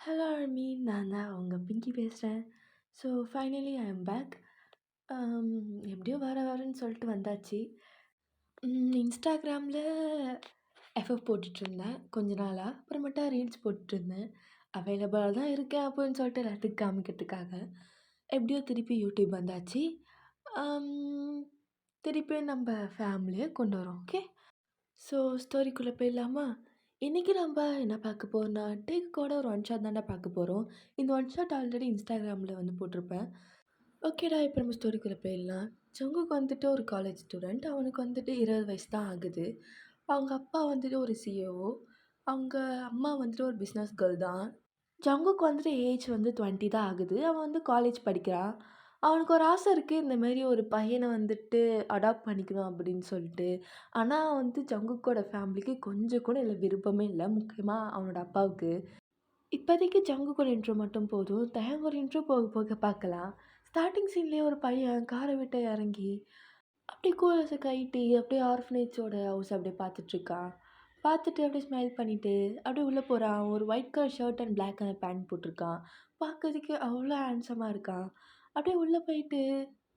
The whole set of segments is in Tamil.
ஹலோ அர்மி, நான் தான் உங்க பிங்கி பேசுகிறேன். So finally I am back. எப்படியோ வரேன்னு சொல்லிட்டு வந்தாச்சு. இன்ஸ்டாகிராமில் எஃப்எஃப் போட்டுட்ருந்தேன் கொஞ்ச நாளாக. அப்புறமேட்டா ரீல்ஸ் போட்டுட்ருந்தேன். அவைலபிளாக தான் இருக்கேன் அப்படின்னு சொல்லிட்டு எல்லாத்துக்கும் காமிக்கிறதுக்காக. எப்படியோ திருப்பி யூடியூப் வந்தாச்சு. திருப்பியும் நம்ம ஃபேமிலியை கொண்டு வரோம். ஓகே. ஸோ ஸ்டோரிக்குள்ளே போயிடலாமா? இன்றைக்கி நம்ம என்ன பார்க்க போகிறோம்னா, டேக்கோட ஒரு ஒன் ஷாட் தான்டா பார்க்க போகிறோம். இந்த ஒன் ஷாட் ஆல்ரெடி இன்ஸ்டாகிராமில் வந்து போட்டிருப்பேன். ஓகேடா, இப்போ நம்ம ஸ்டோரிக்குள்ளே போயிடலாம். ஜங்குக் வந்துட்டு ஒரு காலேஜ் ஸ்டூடெண்ட். அவனுக்கு வந்துட்டு 20 வயசு தான் ஆகுது. அவங்க அப்பா வந்துட்டு ஒரு சிஇஓ. அவங்க அம்மா வந்துட்டு ஒரு பிஸ்னஸ் கேர்ள் தான். ஜங்குக்கு வந்துட்டு ஏஜ் வந்து 20 தான் ஆகுது. அவன் வந்து காலேஜ் படிக்கிறான். அவனுக்கு ஒரு ஆசை இருக்குது, இந்தமாரி ஒரு பையனை வந்துட்டு அடாப்ட் பண்ணிக்கணும் அப்படின்னு சொல்லிட்டு. ஆனால் வந்து ஜங்குக்கோட ஃபேமிலிக்கு கொஞ்சம் கூட இதில் விருப்பமே இல்லை, முக்கியமாக அவனோட அப்பாவுக்கு. இப்போதைக்கு ஜங்குக்கோட இன்ட்ரோ மட்டும் போதும். தயங்கோட இன்ட்ரோ போக போக பார்க்கலாம். ஸ்டார்டிங் சீன்லேயே ஒரு பையன் காரை விட்டு இறங்கி அப்படியே கூலர்ஸை கழட்டி அப்படியே ஆர்ஃபனேஜோட ஹவுஸ் அப்படியே பார்த்துட்ருக்கான். பார்த்துட்டு அப்படியே ஸ்மைல் பண்ணிவிட்டு அப்படியே உள்ளே போகிறான். ஒரு white colour shirt and black colour pant போட்டிருக்கான். பார்க்கறதுக்கு அவ்வளோ ஹேண்ட்ஸமாக இருக்கான். அப்படியே உள்ளே போயிட்டு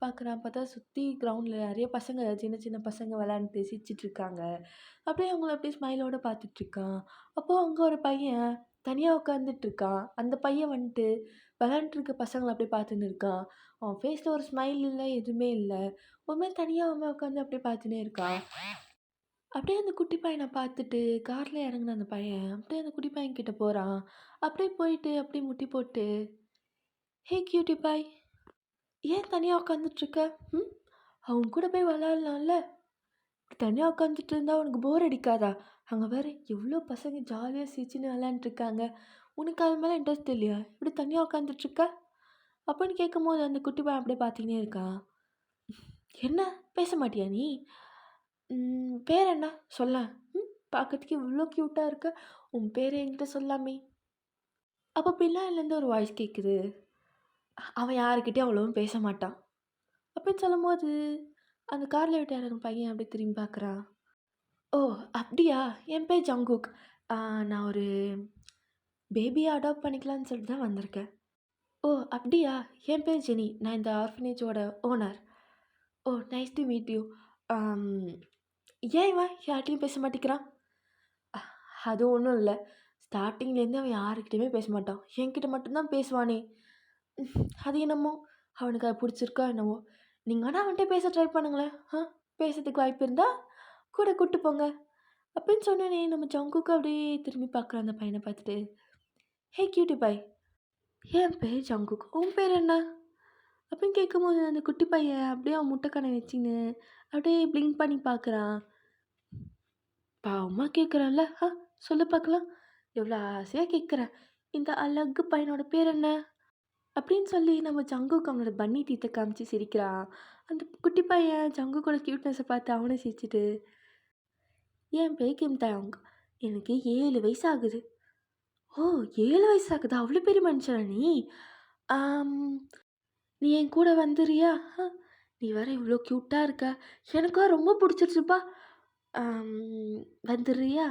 பார்க்குறான். பார்த்தா சுற்றி கிரவுண்டில் நிறைய பசங்க, சின்ன சின்ன பசங்க விளையாண்டுட்டு சிரிச்சிட்ருக்காங்க. அப்படியே அவங்கள அப்படியே ஸ்மைலோடு பார்த்துட்ருக்கான். அப்போது அங்கே ஒரு பையன் தனியாக உட்காந்துட்ருக்கான். அந்த பையன் வந்துட்டு விளையாண்டுருக்க பசங்களை அப்படியே பார்த்துன்னு இருக்கான். அவன் ஃபேஸில் ஒரு ஸ்மைல் இல்லை, எதுவுமே இல்லை. ஒரு மாதிரி தனியாக அவன் உட்காந்து அப்படியே பார்த்துன்னே இருக்கான். அப்படியே அந்த குட்டி பையனை பார்த்துட்டு காரில் இறங்குன அந்த பையன் அப்படியே அந்த குட்டி பையன் கிட்ட போகிறான். அப்படியே போயிட்டு அப்படியே முட்டி போட்டு, ஹே கியூட்டி பாய், ஏன் தனியாக உட்காந்துட்ருக்க? அவங்க கூட போய் விளாட்லாம்ல. தனியாக உட்காந்துட்டு இருந்தால் உனக்கு போர் அடிக்காதா? அங்கே வேறு எவ்வளோ பசங்க ஜாலியாக சிரிச்சின்னு விளையாண்டுருக்காங்க. உனக்கு அது மேலே இன்ட்ரெஸ்ட் இல்லையா? இப்படி தனியாக உட்காந்துட்ருக்க அப்படின்னு கேட்கும்போது அந்த குட்டி பையன் அப்படியே பார்த்துக்கினே இருக்கான். என்ன பேச மாட்டியா நீ? பேர் என்ன சொல்லேன். பார்க்கறதுக்கு இவ்வளோ க்யூட்டாக இருக்க, உன் பேரை என்கிட்ட சொல்லாமே. அப்போ பின்னாடிலேருந்து ஒரு வாய்ஸ் கேட்குது. அவன் யாருக்கிட்டையும் அவ்வளோவும் பேச மாட்டான் அப்படின்னு சொல்லும்போது அந்த காரில் விட்டு இறங்கும் பையன் அப்படியே திரும்பி பார்க்குறான். ஓ அப்படியா, என் பேர் ஜங்குக். நான் ஒரு பேபியை அடாப்ட் பண்ணிக்கலான்னு சொல்லிட்டு தான் வந்திருக்கேன். ஓ அப்படியா, என் பேர் ஜெனி. நான் இந்த ஆர்ஃபனேஜோட owner. Oh nice to meet you. ஏன் இவன் யார்கிட்டையும் பேச மாட்டேங்கிறான்? அது ஒன்றும் இல்லை, ஸ்டார்டிங்லேருந்து அவன் யாருக்கிட்டையுமே பேச மாட்டான். என்கிட்ட மட்டும்தான் பேசுவானே. அது என்னமோ அவனுக்கு அது பிடிச்சிருக்கா என்னமோ. நீங்கள் ஆனால் அவன்கிட்ட பேச ட்ரை பண்ணுங்களேன். பேசுறதுக்கு வாய்ப்பு இருந்தால் கூட கூப்பிட்டு போங்க அப்படின்னு சொன்னேனே. நம்ம ஜங்குக்கு அப்படியே திரும்பி பார்க்குறான் அந்த பையனை பார்த்துட்டு. ஹே கியூட்டி பாய், என் பேர் ஜங்குக், உன் பேர் என்ன அப்படின்னு கேட்கும்போது அந்த குட்டி பையன் அப்படியே அவன் முட்டைக்கணை வச்சின்னு அப்படியே பிளிங்க் பண்ணி பார்க்குறான். பாவமாக கேட்குறான்ல. சொல்லு பார்க்கலாம், எவ்வளோ ஆசையாக கேட்குறேன். இந்த அழகு பையனோட பேர் என்ன அப்படின்னு சொல்லி நம்ம ஜங்குக்கு அவனோட பன்னி டீத்தை காமிச்சு சிரிக்கிறான். அந்த குட்டி பையன் ஜங்குக்கோட க்யூட்னஸை பார்த்து அவனை சிரிச்சிட்டு, என் பேர் கிம் தயாங், எனக்கு 7 வயசு ஆகுது. ஓ 7 வயசு ஆகுதா? அவ்வளோ பெரிய மனுஷனா நீ? நீ என் கூட வந்துடுறியா? நீ வேற இவ்வளோ க்யூட்டாக இருக்க, எனக்கும் ரொம்ப பிடிச்சிருச்சுப்பா. வந்துடுறியா?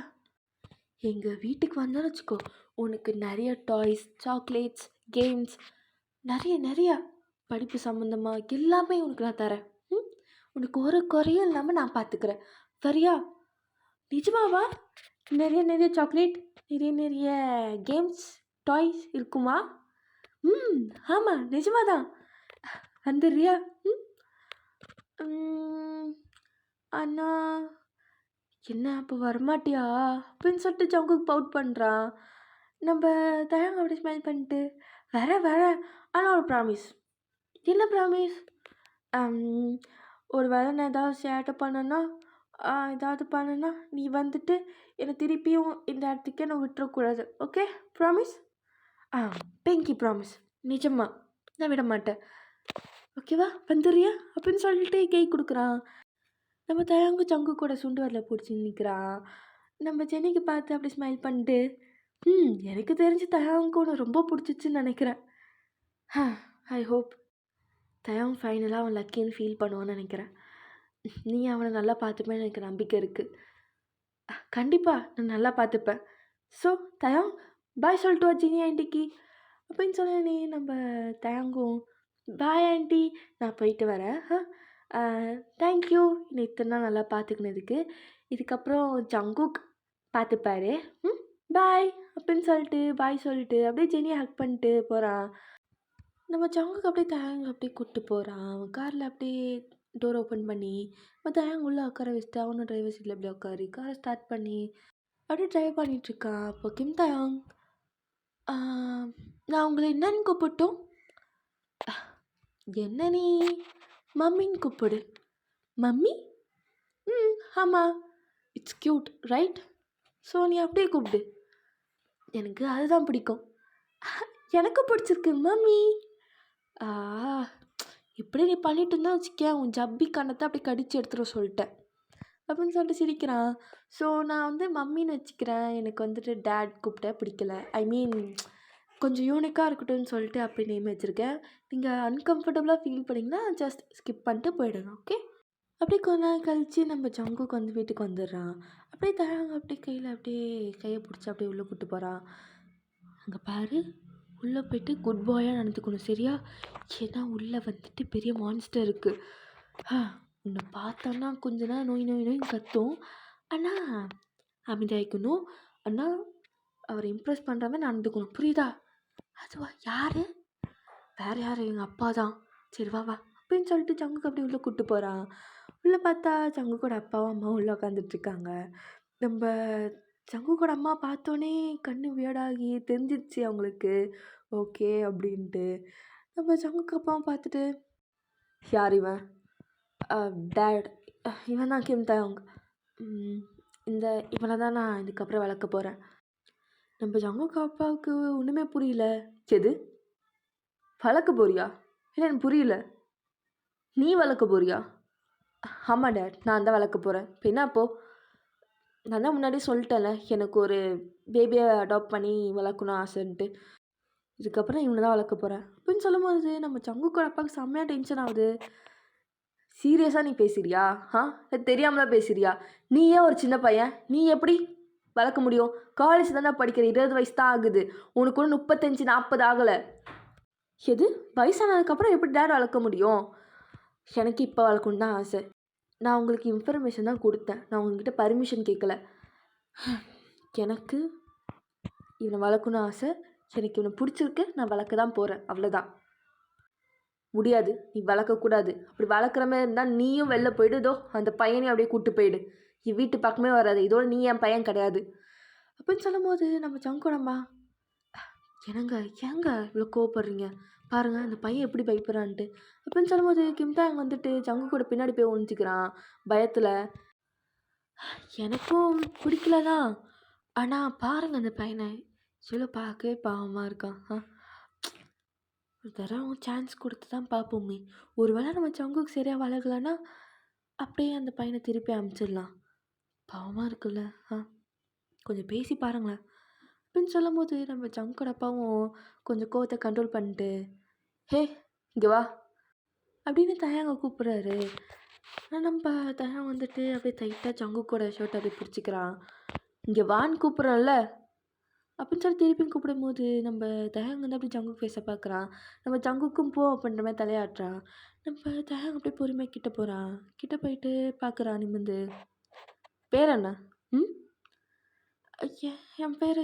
எங்கள் வீட்டுக்கு வந்தான்னு வச்சுக்கோ, உனக்கு நிறைய டாய்ஸ், சாக்லேட்ஸ், கேம்ஸ், நிறையா படிப்பு சம்மந்தமாக எல்லாமே உனக்கு நான் தரேன். உனக்கு ஒரு குறையும் இல்லாமல் நான் பார்த்துக்கிறேன். சரியா? நிஜமாவா? நிறைய சாக்லேட், நிறைய கேம்ஸ், டாய்ஸ் இருக்குமா? ஆமாம் நிஜமாக தான். வந்துடுறியா? அண்ணா என்ன அப்போ வரமாட்டியா அப்படின்னு சொல்லிட்டு ஜங்குக்கு பவுட் பண்ணுறான். நம்ம தயங்க அப்படி ஸ்மைல் பண்ணிட்டு வரேன், ஆனால் ஒரு ப்ராமிஸ். என்ன ப்ராமிஸ்? ஒரு வேளை நான் ஏதாவது சேட்டை பண்ணேன்னா நீ வந்துட்டு என்னை திருப்பியும் இந்த இடத்துக்கே நான் விட்டுறக்கூடாது. Okay promise? பிங்கி ப்ராமிஸ். நிஜமா நான் விட மாட்டேன். ஓகேவா? வந்துடுறியா அப்படின்னு சொல்லிட்டு கேக் கொடுக்குறான். நம்ம தயங்கு ஜங்கு கூட சுண்டு வரல பிடிச்சி நிற்கிறான். நம்ம ஜெனிக்கு பார்த்து அப்படி ஸ்மைல் பண்ணிட்டு, எனக்கு தெரிஞ்சு தயாங்கு ஒன்று ரொம்ப பிடிச்சிச்சின்னு நினைக்கிறேன். ஐ ஹோப் தயாங் ஃபைனலாக அவன் லக்கின்னு ஃபீல் பண்ணுவான்னு நினைக்கிறேன். நீ அவனை நல்லா பார்த்துப்பேன்னு எனக்கு நம்பிக்கை இருக்குது. கண்டிப்பாக நான் நல்லா பார்த்துப்பேன். ஸோ தயாங், பாய் சொல்லிட்டு வா ஜெனி ஆன்ட்டிக்கு அப்படின்னு சொன்னோனே நம்ம தேங்கும் பாய் ஆன்ட்டி நான் போயிட்டு வரேன் தேங்க்யூ என்னை இத்தனை நாள் நல்லா பார்த்துக்கினதுக்கு இதுக்கப்புறம் ஜங்குக் பார்த்துப்பாரு ம் பாய் அப்படின்னு சொல்லிட்டு பாய் சொல்லிட்டு அப்படியே ஜெனியை ஹக் பண்ணிட்டு போகிறான். நம்ம ஜங்குக்கு அப்படியே தேங்க அப்படியே கூப்பிட்டு போகிறான். அவன் காரில் அப்படியே டோர் ஓப்பன் பண்ணி தேங்க உள்ளே உட்கார வச்சுட்டு அவனும் டிரைவர் சீட்டில் அப்படியே உட்காரி காரை ஸ்டார்ட் பண்ணி அப்படியே டிரைவ் பண்ணிகிட்ருக்கான். அப்போ கிம் தயாங் நான் உங்களை என்னன்னு கூப்பிட்டோம்? என்ன நீ மம்மின்னு கூப்பிடு. மம்மி? ம் ஆமாம். It's cute right? ஸோ நீ அப்படியே கூப்பிடு. எனக்கு அதுதான் பிடிக்கும். எனக்கு பிடிச்சிருக்கு மம்மி. இப்படி நீ பண்ணிட்டு இருந்தா வச்சுக்கேன் உன் ஜப்பி கண்ணத்தை அப்படி கடிச்சு எடுத்துட சொல்லிட்டேன் அப்படின்னு சொல்லிட்டு சிரிக்கிறான். ஸோ நான் வந்து மம்மின்னு வச்சுக்கிறேன். எனக்கு வந்துட்டு டேட் கூப்பிட்ட பிடிக்கல. ஐ மீன் கொஞ்சம் யூனிக்காக இருக்கட்டும்னு சொல்லிட்டு அப்படி நேம் வச்சுருக்கேன். நீங்கள் அன்கம்ஃபர்டபுளாக ஃபீல் பண்ணிங்கன்னா ஜஸ்ட் ஸ்கிப் பண்ணிட்டு போயிடணும். ஓகே. அப்படியே கொஞ்ச நாள் கழித்து நம்ம ஜங்குக்கு வந்து வீட்டுக்கு வந்துடுறான். அப்படியே தராங்க அப்படியே கையில் அப்படியே கையை பிடிச்சி அப்படியே உள்ளே கூப்பிட்டு போகிறான். அங்கே பாரு உள்ளே போய்ட்டு குட் பாயாக நடந்துக்கணும் சரியா? ஏன்னா உள்ளே வந்துட்டு பெரிய மான்ஸ்டர் இருக்குது. உன்னை பார்த்தோன்னா கொஞ்ச நேரம் நோய் நோய் நோய் கத்தும். ஆனால் அமைதியாகிக்கணும். ஆனால் அவரை இம்ப்ரெஸ் பண்ணுற மாதிரி நடந்துக்கணும் புரியுதா? அதுவா யார்? வேறு யார்? எங்கள் அப்பா தான். சரி வா வா அப்படின்னு சொல்லிட்டு ஜங்குக்கு அப்படியே உள்ளே கூப்பிட்டு போகிறான். உள்ளே பார்த்தா ஜங்குக்கோட அப்பாவும் அம்மாவும் உள்ளே உட்காந்துட்ருக்காங்க. நம்ம ஜங்குக்கோட அம்மா பார்த்தோன்னே கண்ணு வியர்டாகி தெரிஞ்சிடுச்சு அவங்களுக்கு ஓகே அப்படின்ட்டு. நம்ம ஜங்குக்கு அப்பாவும் பார்த்துட்டு யார் இவன்? டேட் இவன் தான் கிம் தயாங். இந்த இவனை தான் நான் இதுக்கப்புறம் வளர்க்க போகிறேன். நம்ம ஜங்குக்கு அப்பாவுக்கு ஒன்றுமே புரியல. எது வளர்க்க போறியா? இல்லை எனக்கு புரியல. நீ வளர்க்க போறியா? ஆமாம் டேட் நான் தான் வளர்க்க போகிறேன். இப்போ என்ன அப்போது? நான் தான் முன்னாடியே சொல்லிட்டேன்ல எனக்கு ஒரு பேபியை அடாப்ட் பண்ணி வளர்க்கணும் ஆசைன்ட்டு. இதுக்கப்புறம் இவனை தான் வளர்க்க போகிறேன் அப்படின்னு சொல்லும்போது நம்ம ஜங்குக்கோட அப்பாவுக்கு செம்மையாக டென்ஷன் ஆகுது. சீரியஸாக நீ பேசுறியா? தெரியாமலாம் பேசுறியா? நீ ஏன் ஒரு சின்ன பையன் நீ எப்படி வளர்க்க முடியும்? காலேஜ் தானே படிக்கிற 20 வயசு தான் ஆகுது. உனக்கு ஒன்று 35 40 ஆகலை. எது வயசானதுக்கப்புறம் எப்படி டேட் வளர்க்க முடியும்? எனக்கு இப்போ வளர்க்கணுன்னு தான் ஆசை. நான் உங்களுக்கு இன்ஃபர்மேஷன் தான் கொடுத்தேன். நான் உங்ககிட்ட பர்மிஷன் கேட்கல. எனக்கு இவனை வளர்க்கணும்னு ஆசை. எனக்கு இவனை பிடிச்சிருக்கு. நான் வளர்க்க தான் போகிறேன். அவ்வளோதான். முடியாது. நீ வளர்க்கக்கூடாது. அப்படி வளர்க்குற மாதிரி இருந்தால் நீயும் வெளில போயிடுதோ அந்த பையனையும் அப்படியே கூப்பிட்டு போயிடு. என் வீட்டு பக்கமே வராது. இதோட நீ என் பையன் கிடையாது அப்படின்னு சொல்லும் போது நம்ம ஜங்கோடம்மா என்னங்க ஏங்க இவ்வளோ கோவப்படுறீங்க? பாருங்கள் அந்த பையன் எப்படி பயப்படுறான்ட்டு அப்படின்னு சொல்லும்போது கிம்தாங் வந்துட்டு ஜங்கு கூட பின்னாடி போய் ஒழிஞ்சிக்கிறான் பயத்தில். எனக்கும் பிடிக்கல தான். ஆனால் பாருங்கள் அந்த பையனை இவ்வளோ பார்க்கவே பாவமாக இருக்கான். ஒரு தடவை சான்ஸ் கொடுத்து தான் பார்ப்போமே. ஒரு வேளை நம்ம ஜங்குக்கு சரியாக வளரலன்னா அப்படியே அந்த பையனை திருப்பி அனுப்பிச்சிடலாம். பாவமாக இருக்குல்ல. கொஞ்சம் பேசி பாருங்களேன் அப்படின்னு சொல்லும் போது நம்ம ஜங்கோட அப்பாவும் கொஞ்சம் கோவத்தை கண்ட்ரோல் பண்ணிட்டு ஹே இங்கே வா அப்படின்னு தயாங்க கூப்பிட்றாரு. ஆனால் நம்ம தயாங்க வந்துட்டு அப்படியே டைட்டாக ஜங்குக்கோட ஷர்ட் அப்படியே பிடிச்சிக்கிறான். இங்கே வான்னு கூப்பிட்றான்ல அப்படின்னு சொல்லி திருப்பியும் கூப்பிடும் போது நம்ம தயாங்க வந்து அப்படி ஜங்குக்கு பேச பார்க்குறான். நம்ம ஜங்குக்கும் போ அப்படின்ற மாதிரி தலையாட்டுறான். நம்ம தயாங்க அப்படியே பொறுமையாக கிட்ட போகிறான். கிட்ட போயிட்டு பார்க்குறான் நிமிந்து. பேர் என்ன? என் பேர்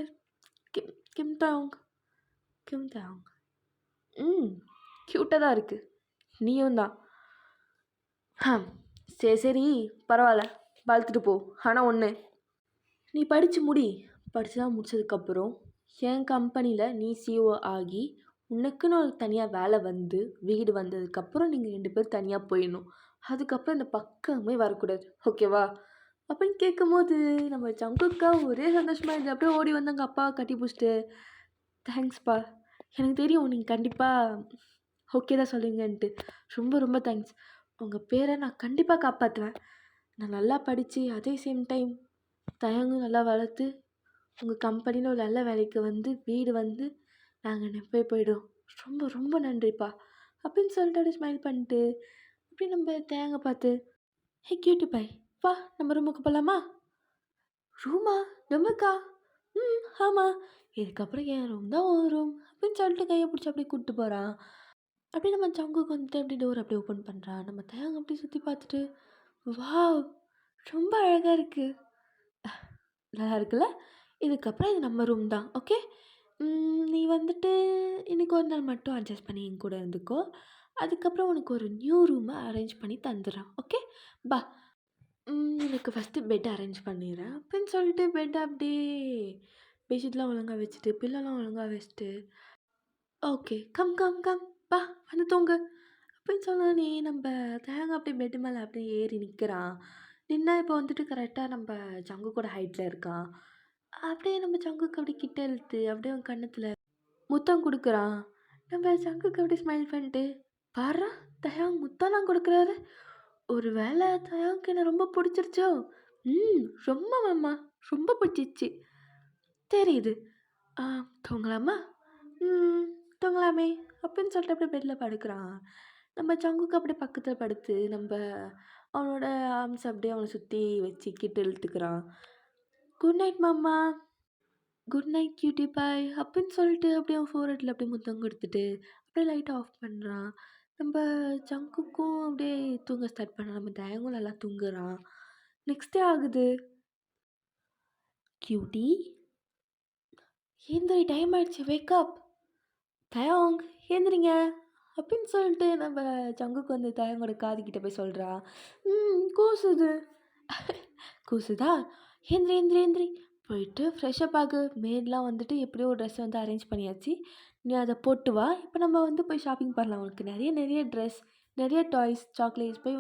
கிம் கிம்தாங். கிம்தாங் க்யூட்டாக தான் இருக்குது. நீயும் தான். சரி சரி பரவாயில்ல வளர்த்துட்டு போ. ஆனால் ஒன்று நீ படித்து முடி. படிச்சுலாம் முடிச்சதுக்கப்புறம் என் கம்பெனியில் நீ சிஓ ஆகி உனக்குன்னு ஒரு தனியாக வேலை வந்து வீடு வந்ததுக்கப்புறம் நீங்கள் 2 பேரும் தனியாக போயிடணும். அதுக்கப்புறம் இந்த பக்கமே வரக்கூடாது ஓகேவா? அப்படின்னு கேட்கும்போது நம்ம ஜங்குக்கா ஒரே சந்தோஷமாக இருந்தது. அப்படியே ஓடி வந்து அங்கே அப்பாவை கட்டி பிடிச்சிட்டு தேங்க்ஸ்ப்பா. எனக்கு தெரியும் நீங்கள் கண்டிப்பாக ஓகே தான் சொல்லுவீங்கன்ட்டு. ரொம்ப ரொம்ப தேங்க்ஸ். உங்கள் பேரை நான் கண்டிப்பாக காப்பாற்றுவேன். நான் நல்லா படித்து அதே சேம் டைம் தயங்கும் நல்லா வளர்த்து உங்கள் கம்பெனியில் ஒரு நல்ல வேலைக்கு வந்து வீடு வந்து நாங்கள் நெப்பே போய்டும். ரொம்ப ரொம்ப நன்றிப்பா அப்படின்னு சொல்லிட்டு அப்படியே ஸ்மைல் பண்ணிட்டு அப்படி நம்ம தேங்க பார்த்து ஹே கியூட்டு பாய் வா நம்ம ரூமுக்கு போகலாமா? ரூமா? நமக்கா? ஆமாம். இதுக்கப்புறம் என் ரூம் தான் உன் ரூம் அப்படின்னு சொல்லிட்டு கைய பிடிச்சு அப்படியே கூட்டு போறான். அப்படியே நம்ம ஜங்குக்கு வந்துட்டு அப்படியே டோர் அப்படியே ஓப்பன் பண்றான். நம்ம தயங்க அப்படியே சுத்தி பார்த்துட்டு, வாவ்! ரொம்ப அழகா இருக்கு. நல்லா இருக்குல்ல? இதுக்கப்புறம் இது நம்ம ரூம் தான். ஓகே. நீ வந்துட்டு இன்னைக்கு ஒரு நாள் மட்டும் அட்ஜஸ்ட் பண்ணி என் கூட இருந்துக்கோ. அதுக்கப்புறம் உனக்கு ஒரு நியூ ரூம அரேஞ்ச் பண்ணி தந்துர்றேன். ஓகே. பா! எனக்கு ஃபஸ்ட்டு பெட் அரேஞ்ச் பண்ணிடுறேன். அப்படின்னு சொல்லிட்டு பெட்ட அப்படியே பெட்ஷீட்லாம் ஒழுங்கா வச்சுட்டு, பில்லோலாம் ஒழுங்கா வச்சுட்டு, ஓகே. Come come come. வா வந்து தூங்கு. அப்படின்னு சொன்னோனே நம்ப தேங்கா அப்படியே பெட்டு மேல அப்படியே ஏறி நிற்கிறான். நின்னா இப்போ வந்துட்டு கரெக்ட்டா நம்ப ஜங்குக்கோட ஹைட்ல இருக்கான். அப்படியே நம்ம ஜங்குக்கு அப்படியே கிட்ட இழுத்து அப்படியே அவன் கன்னத்துல முத்தம் குடுக்குறான். நம்ம ஜங்குக்கு அப்படியே ஸ்மைல் பண்ணிட்டு, பார்றா! தயாங் முத்தம்லாம் குடுக்குறாரு. ஒரு வேள தயாங்க்கு என்ன ரொம்ப புடிச்சிருச்சோ? ரொம்ப மாமா. ரொம்ப பிடிச்சிருச்சு. தெரியுது. ஆ தூங்கலாமா? ம் தூங்கலாமே! அப்படின்னு சொல்லிட்டு அப்படியே பெட்ல படுக்குறான். நம்ம ஜங்குக்கு அப்படியே பக்கத்துல படுத்து, நம்ப அவனோட ஆர்ம்ஸ் அப்படியே அவன சுத்தி வச்சு கிட்ட இழுத்துக்கிறான். குட் நைட் மாமா. குட் நைட் கியூட்டி பாய் அப்படின்னு சொல்லிட்டு அப்படியே அவன் ஃபோர்ஹெட்ல அப்படியே முத்தம் குடுத்துட்டு, அப்படியே லைட்ட ஆஃப் பண்றான். நம்ப ஜங்குக்கும் அப்படியே தூங்க ஸ்டார்ட் பண்ணான். நம்ம தயங்கும் நல்லா தூங்குறான். நெக்ஸ்ட் டே ஆகுது. கியூட்டி, எந்திரி டைம் ஆயிடுச்சு வேக் அப். தயாங் எந்திரிங்க அப்படின்னு சொல்லிட்டு நம்ம ஜங்குக்கு வந்து தயங்கோட காது கிட்ட போய் சொல்றா. கூசுது. கூசுதா? எந்திரி எந்திரி எந்திரி போயிட்டு ஃப்ரெஷ்ஷப் ஆகு. மேட்லாம் வந்துட்டு எப்படியோ ஒரு ட்ரெஸ் வந்து அரேஞ்ச் பண்ணியாச்சு. நீ அதை போட்டு வா. இப்போ நம்ம வந்து போய் ஷாப்பிங் பண்ணலாம். உனக்கு நிறைய நிறைய ட்ரெஸ், நிறைய டாய்ஸ், சாக்லேட்ஸ் போய்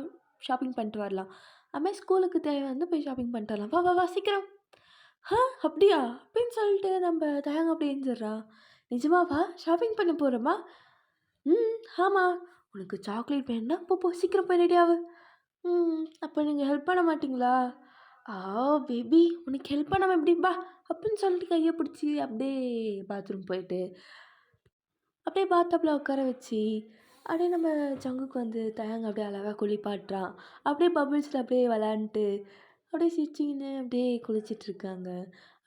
ஷாப்பிங் பண்ணிட்டு வரலாம். அதுமாதிரி ஸ்கூலுக்கு தேவை வந்து போய் ஷாப்பிங் பண்ணிட்டு வரலாம். வா வா வா சீக்கிரம். ஆ அப்படியா? அப்படின்னு சொல்லிட்டு நம்ம தயங்க அப்படியே எந்திரிறா. நிஜமாவா? ஷாப்பிங் பண்ண போகிறோமா? ஆமா. உனக்கு சாக்லேட் வேணும்னா போ போ சீக்கிரம் போய் ரெடி ஆவு. அப்போ நீங்கள் ஹெல்ப் பண்ண மாட்டீங்களா? ஆ பேபி உனக்கு ஹெல்ப் பண்ணாமல் எப்படி பா அப்படின்னு சொல்லிட்டு கையை பிடிச்சி அப்படியே பாத்ரூம் போயிட்டு அப்படியே பாத்டப்பில் உட்கார வச்சு அப்படியே நம்ம ஜங்குக்கு வந்து தயங்க அப்படியே அழகாக குளிப்பாட்டுறான். அப்படியே பபிள்ஸில் அப்படியே விளாண்டுட்டு அப்படியே சிரிச்சிங்கன்னு அப்படியே குளிச்சிட்ருக்காங்க.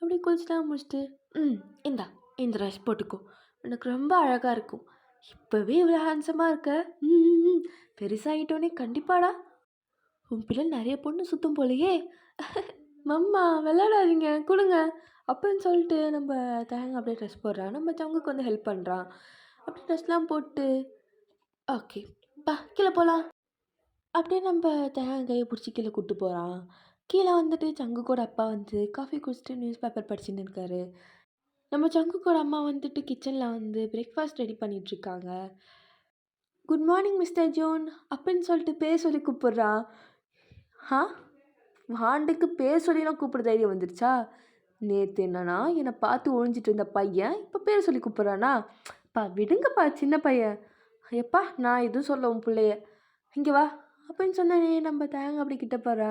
அப்படியே குளிச்சுலாம் முடிச்சுட்டு இந்தா இந்த ட்ரெஸ் போட்டுக்கோ. எனக்கு ரொம்ப அழகாக இருக்கும். இப்போவே இவ்வளோ ஹேண்ட்ஸமாக இருக்க. பெருசாகிட்டோன்னே கண்டிப்பாடா உன் பிள்ளை நிறைய பொண்ணு சுற்றும் போலையே. மம்மா விளையாடாதீங்க கொடுங்க அப்படின்னு சொல்லிட்டு நம்ம தேங்க அப்படியே ட்ரெஸ் போடுறான். நம்ம ஜங்குக்கு வந்து ஹெல்ப் பண்ணுறான். அப்படி ட்ரெஸ்லாம் போட்டு ஓகே பா கீழே போகலாம். அப்படியே நம்ம தேங்க கையை பிடிச்சி கீழே கூப்பிட்டு போகிறான். கீழே வந்துட்டு ஜங்குக்கோட அப்பா வந்து காஃபி குடிச்சிட்டு நியூஸ் பேப்பர் படிச்சுன்னு இருக்காரு. நம்ம ஜங்குக்கோட அம்மா வந்துட்டு கிச்சனில் வந்து பிரேக்ஃபாஸ்ட் ரெடி பண்ணிகிட்ருக்காங்க. குட் மார்னிங் மிஸ்டர் ஜோன் அப்படின்னு சொல்லிட்டு பேர் சொல்லி கூப்பிட்றான். ஆ வாண்டுக்கு பேர் சொல்லிலாம் கூப்பிட தைரியம் வந்துருச்சா? நேற்று என்னன்னா என்னை பார்த்து ஒழிஞ்சிட்டு இருந்த பையன் இப்போ பேர் சொல்லி கூப்பிட்றானா? பா விடுங்கப்பா சின்ன பையன். எப்பா நான் எதுவும் சொல்ல உன் பிள்ளைய இங்கே வா அப்படின்னு சொன்னேனே நம்ம தேங்க அப்படி கிட்ட போகிறா.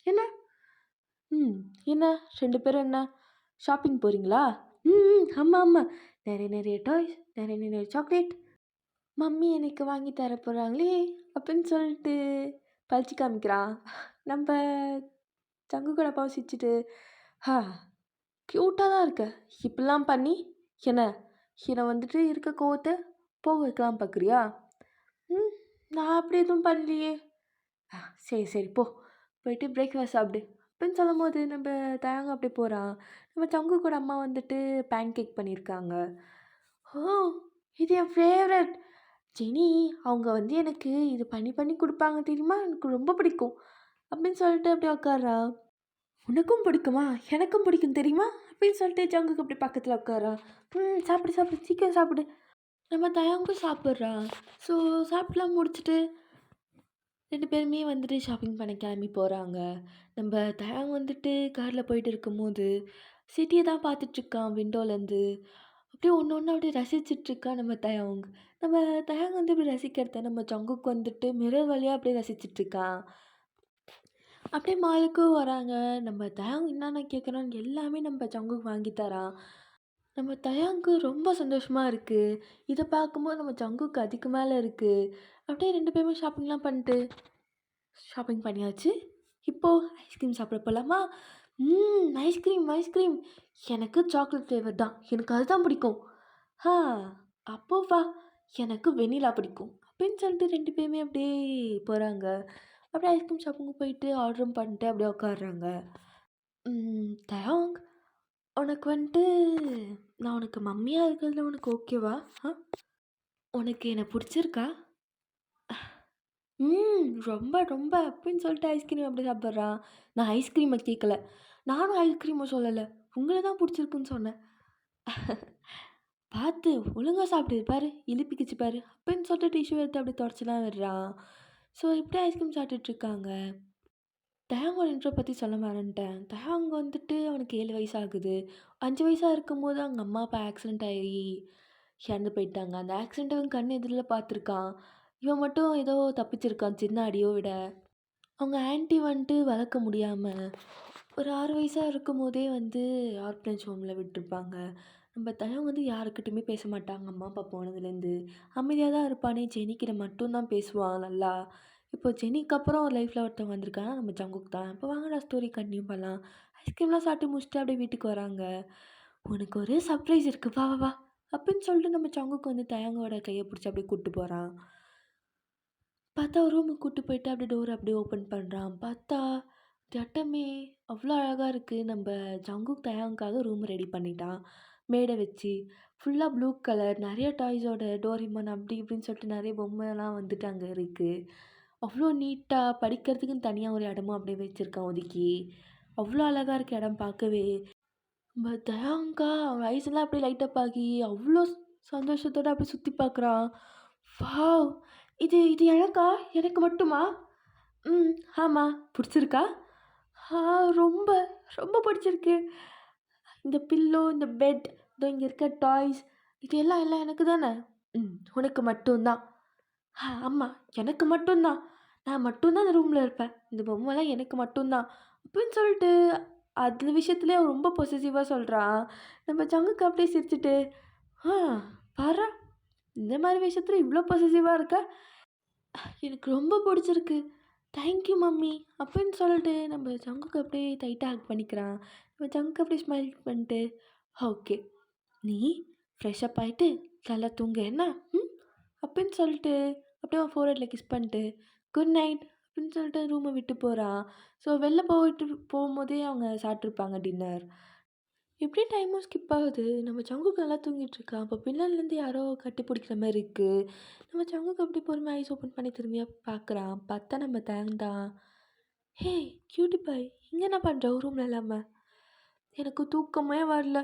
என்ன என்ன 2 பேரும் என்ன ஷாப்பிங் போகிறீங்களா? ஆமாம் ஆமாம். நிறைய நிறைய டாய்ஸ், நிறைய நிறைய சாக்லேட் மம்மி எனக்கு வாங்கி தர போகிறாங்களே அப்படின்னு சொல்லிட்டு பழிச்சு காமிக்கிறான். நம்ம சங்கு கூட அப்பாவை சிரிச்சிட்டு க்யூட்டாக தான் இருக்க. இப்படிலாம் பண்ணி என்ன என்னை வந்துட்டு இருக்க கோவத்தை போக வைக்கலாம் பார்க்குறியா? நான் அப்படி எதுவும் பண்ணலையே. சரி சரி போ போயிட்டு பிரேக்ஃபாஸ்ட் சாப்பிடு அப்படின்னு சொல்லும்போது நம்ம தயங்க அப்படியே போகிறான். நம்ம சங்கு கூட அம்மா வந்துட்டு பேன் கேக் பண்ணியிருக்காங்க. ஓ இது என் ஃபேவரட். ஜெனி அவங்க வந்து எனக்கு இது பண்ணி பண்ணி கொடுப்பாங்க தெரியுமா? எனக்கு ரொம்ப பிடிக்கும் அப்படின்னு சொல்லிட்டு அப்படியே உட்கார்றா. உனக்கும் பிடிக்குமா? எனக்கும் பிடிக்கும் தெரியுமா? அப்படின்னு சொல்லிட்டு ஜங்குக்கு அப்படி பக்கத்தில் உட்காரா. சாப்பிடு சாப்பிடு சீக்கிரம் சாப்பிடு. நம்ம தயங்கும் சாப்பிட்றா. ஸோ சாப்பிட்லாம் முடிச்சுட்டு 2 பேருமே வந்துட்டு ஷாப்பிங் பண்ண கிளம்பி போகிறாங்க. நம்ம தயாங் வந்துட்டு காரில் போயிட்டு இருக்கும்போது சிட்டியை தான் பார்த்துட்ருக்கான் விண்டோலேருந்து. அப்படியே ஒன்று ஒன்று அப்படியே ரசிச்சிட்ருக்கான் நம்ம தயாங். நம்ம தயாங் வந்து இப்படி ரசிக்கிறத நம்ம ஜங்குக்கு வந்துட்டு மிரர் வழியாக அப்படியே ரசிச்சிட்ருக்கான். அப்படியே மாலுக்கும் வராங்க. நம்ம தயாங் என்னென்ன கேட்குறான்னு எல்லாமே நம்ம ஜங்குக்கு வாங்கி தரான். நம்ம தயாங்க்கு ரொம்ப சந்தோஷமா இருக்குது. இதை பார்க்கும்போது நம்ம ஜங்குக்கு அதுக்கு மேலே இருக்குது. அப்படியே 2 பேருமே ஷாப்பிங்லாம் பண்ணிட்டு ஷாப்பிங் பண்ணியாச்சு. இப்போது ஐஸ்கிரீம் சாப்பிட போகலாமா? Ice cream, ice cream. எனக்கு சாக்லேட் ஃப்ளேவர் தான். எனக்கு அதுதான் பிடிக்கும். ஆ அப்போ வா! எனக்கு வெண்ணிலா பிடிக்கும். அப்படின்னு சொல்லிட்டு 2 பேருமே அப்படியே போறாங்க. அப்படியே ஐஸ்கிரீம் ஷாப்புக்கு போயிட்டு ஆர்டரும் பண்ணிட்டு அப்படியே உட்கார்றாங்க. தயாங் உனக்கு வந்துட்டு நான் உனக்கு மம்மியா இருக்கிறதுல உனக்கு ஓகேவா? ஆ? உனக்கு என்ன புடிச்சிருக்கா? ரொம்ப, ரொம்ப அப்படின்னு சொல்லிட்டு ஐஸ்கிரீம் அப்படியே சாப்பிடுறான். நான் ஐஸ்கிரீம கேட்கல. நானும் ஐஸ்கிரீம சொல்லல. உங்கள தான் புடிச்சிருக்குன்னு சொன்னேன். பார்த்து ஒழுங்கா சாப்பிடு பாரு, இழுப்பிக்கிச்சு பாரு அப்படின்னு சொல்லிட்டு டிஷ்யூ எடுத்து அப்படியே தொடச்சுலாம் விடுறான். ஸோ இப்படியே ஐஸ்கிரீம் சாப்பிட்டுட்டு இருக்காங்க. தஹாங்கோட இன்ட்ரோ பத்தி சொல்ல மறந்துட்டேன். தஹாங் வந்துட்டு அவனுக்கு 7 வயசு ஆகுது. 5 வயசா இருக்கும்போது அவங்க அம்மா, அப்பா ஆக்சிடென்ட் ஆகி இறந்து போயிட்டாங்க. அந்த ஆக்சிடென்ட்ட இவன் கண் எதிர்ல பார்த்துருக்கான். இவன் மட்டும் ஏதோ தப்பிச்சிருக்கான் சின்ன அடியோட விட. அவங்க ஆன்டி வந்துட்டு வளர்க்க முடியாம, ஒரு 6 வயசா இருக்கும்போதே வந்து ஆர்ஃபனேஜ் ஹோம்ல விட்டுருப்பாங்க. நம்ம தயான் வந்து யாருக்கிட்டயுமே பேச மாட்டாங்க அம்மா, அப்பா போனதுலேருந்து. அமைதியா தான் இருப்பானே, ஜெனிக்கிட்ட மட்டும் தான் பேசுவான் நல்லா. இப்போ ஜெனிக்கு அப்புறம் லைஃப்ல ஒருத்தவங்க வந்திருக்காங்க, நம்ம ஜங்குக் தான். இப்போ வாங்கடா ஸ்டோரி கன்டினியூ பண்ணலாம். ஐஸ்கிரீம்லாம் சாப்பிட்டு முடிச்சுட்டு அப்படியே வீட்டுக்கு வராங்க. "உனக்கு ஒரு சர்ப்ரைஸ் இருக்கு. வா, வா, வா" அப்படின்னு சொல்லிட்டு நம்ம ஜங்குக் வந்து தயாங்கோட கைய பிடிச்சு அப்படியே கூட்டு போறான். பார்த்தா ரூமுக்கு கூட்டு போயிட்டு அப்படியே டோர் அப்படியே ஓப்பன் பண்ணுறான். பார்த்தா ஜட்டமே அவ்வளோ அழகா இருக்கு. நம்ப ஜங்குக் தயாங்காக ரூம் ரெடி பண்ணிட்டான். மேடை வச்சு, ஃபுல்லா ப்ளூ கலர் நெறைய டாய்ஸோட டோரிமான் அப்படி இப்படின்னு சொல்லிட்டு நெறைய பொம்மைலாம் வந்துட்டு அங்க இருக்கு. அவ்வளோ நீட்டா படிக்கிறதுக்குன்னு தனியா ஒரு இடமும் அப்படியே வச்சிருக்கான் ஒதுக்கி. அவ்வளோ அழகா இருக்கு இடம் பார்க்கவே. தயாங்கா அவன் ஐஸ்லாம் அப்படியே லைட் அப் ஆகி, அவ்ளோ சந்தோஷத்தோட அப்படியே சுத்தி பார்க்குறான். வாவ்! இது இது எனக்கா? எனக்கு மட்டுமா? ம். ஆமா. புடிச்சிருக்கா? ஆ ரொம்ப, ரொம்ப பிடிச்சிருக்கு. இந்த பில்லோ, இந்த பெட், இதோ இங்க இருக்க டாய்ஸ் இது எல்லாம் எல்லாம் எனக்கு தான? உனக்கு மட்டும் தான். ஆமா. எனக்கு மட்டும் தான். நான் மட்டும் தான் இந்த ரூம்ல இருப்பேன். இந்த பொம்மைலாம் எனக்கு மட்டும் தான். அப்படின்னு சொல்லிட்டு, அந்த விஷயத்திலே அவன் ரொம்ப பொசசிவ்வா சொல்றான். நம்ம ஜங்குக்கு அப்படியே சிரிச்சுட்டு, ஆ பார்றா! இந்த மாரி விஷயத்துல இவ்ளோ பொசசிவ்வா இருக்க. எனக்கு ரொம்ப புடிச்சிருக்கு. தேங்க் யூ மம்மி அப்படின்னு சொல்லிட்டு நம்ம ஜங்குக்கு அப்படியே டைட்டா ஹக் பண்ணிக்கிறான். நம்ம ஜங்குக்கு அப்படியே ஸ்மைல் பண்ணிட்டு, ஓகே. நீ ஃப்ரெஷ் அப் ஆயிட்டு நல்லா தூங்கு என்ன? ம். அப்படின்னு சொல்லிட்டு அப்படியே அவன் ஃபோர்ஹெட்ல கிஸ் பண்ணிட்டு, குட் நைட் அப்படின்னு சொல்லிட்டு ரூம விட்டு போறான். ஸோ வெளில போயிட்டு போம்போதே அவங்க சாப்பிட்டுருப்பாங்க டின்னர். எப்படியே டைமும் ஸ்கிப் ஆகுது. நம்ம ஜங்குக்கு நல்லா தூங்கிட்டு இருக்கான். அப்போ பின்னாடிலேருந்து யாரோ கட்டி பிடிக்கிற மாரி இருக்கு. நம்ம ஜங்குக்கு அப்படி பொறுமையா ஐஸ் ஓப்பன் பண்ணி திரும்பியா பார்க்குறான். பார்த்தா நம்ம தேங் தான். ஹே! கியூட்டி பாய் இங்க என்ன பண்ற? ஒரு ரூம்ல இல்லாம? எனக்கு தூக்கமே வரல.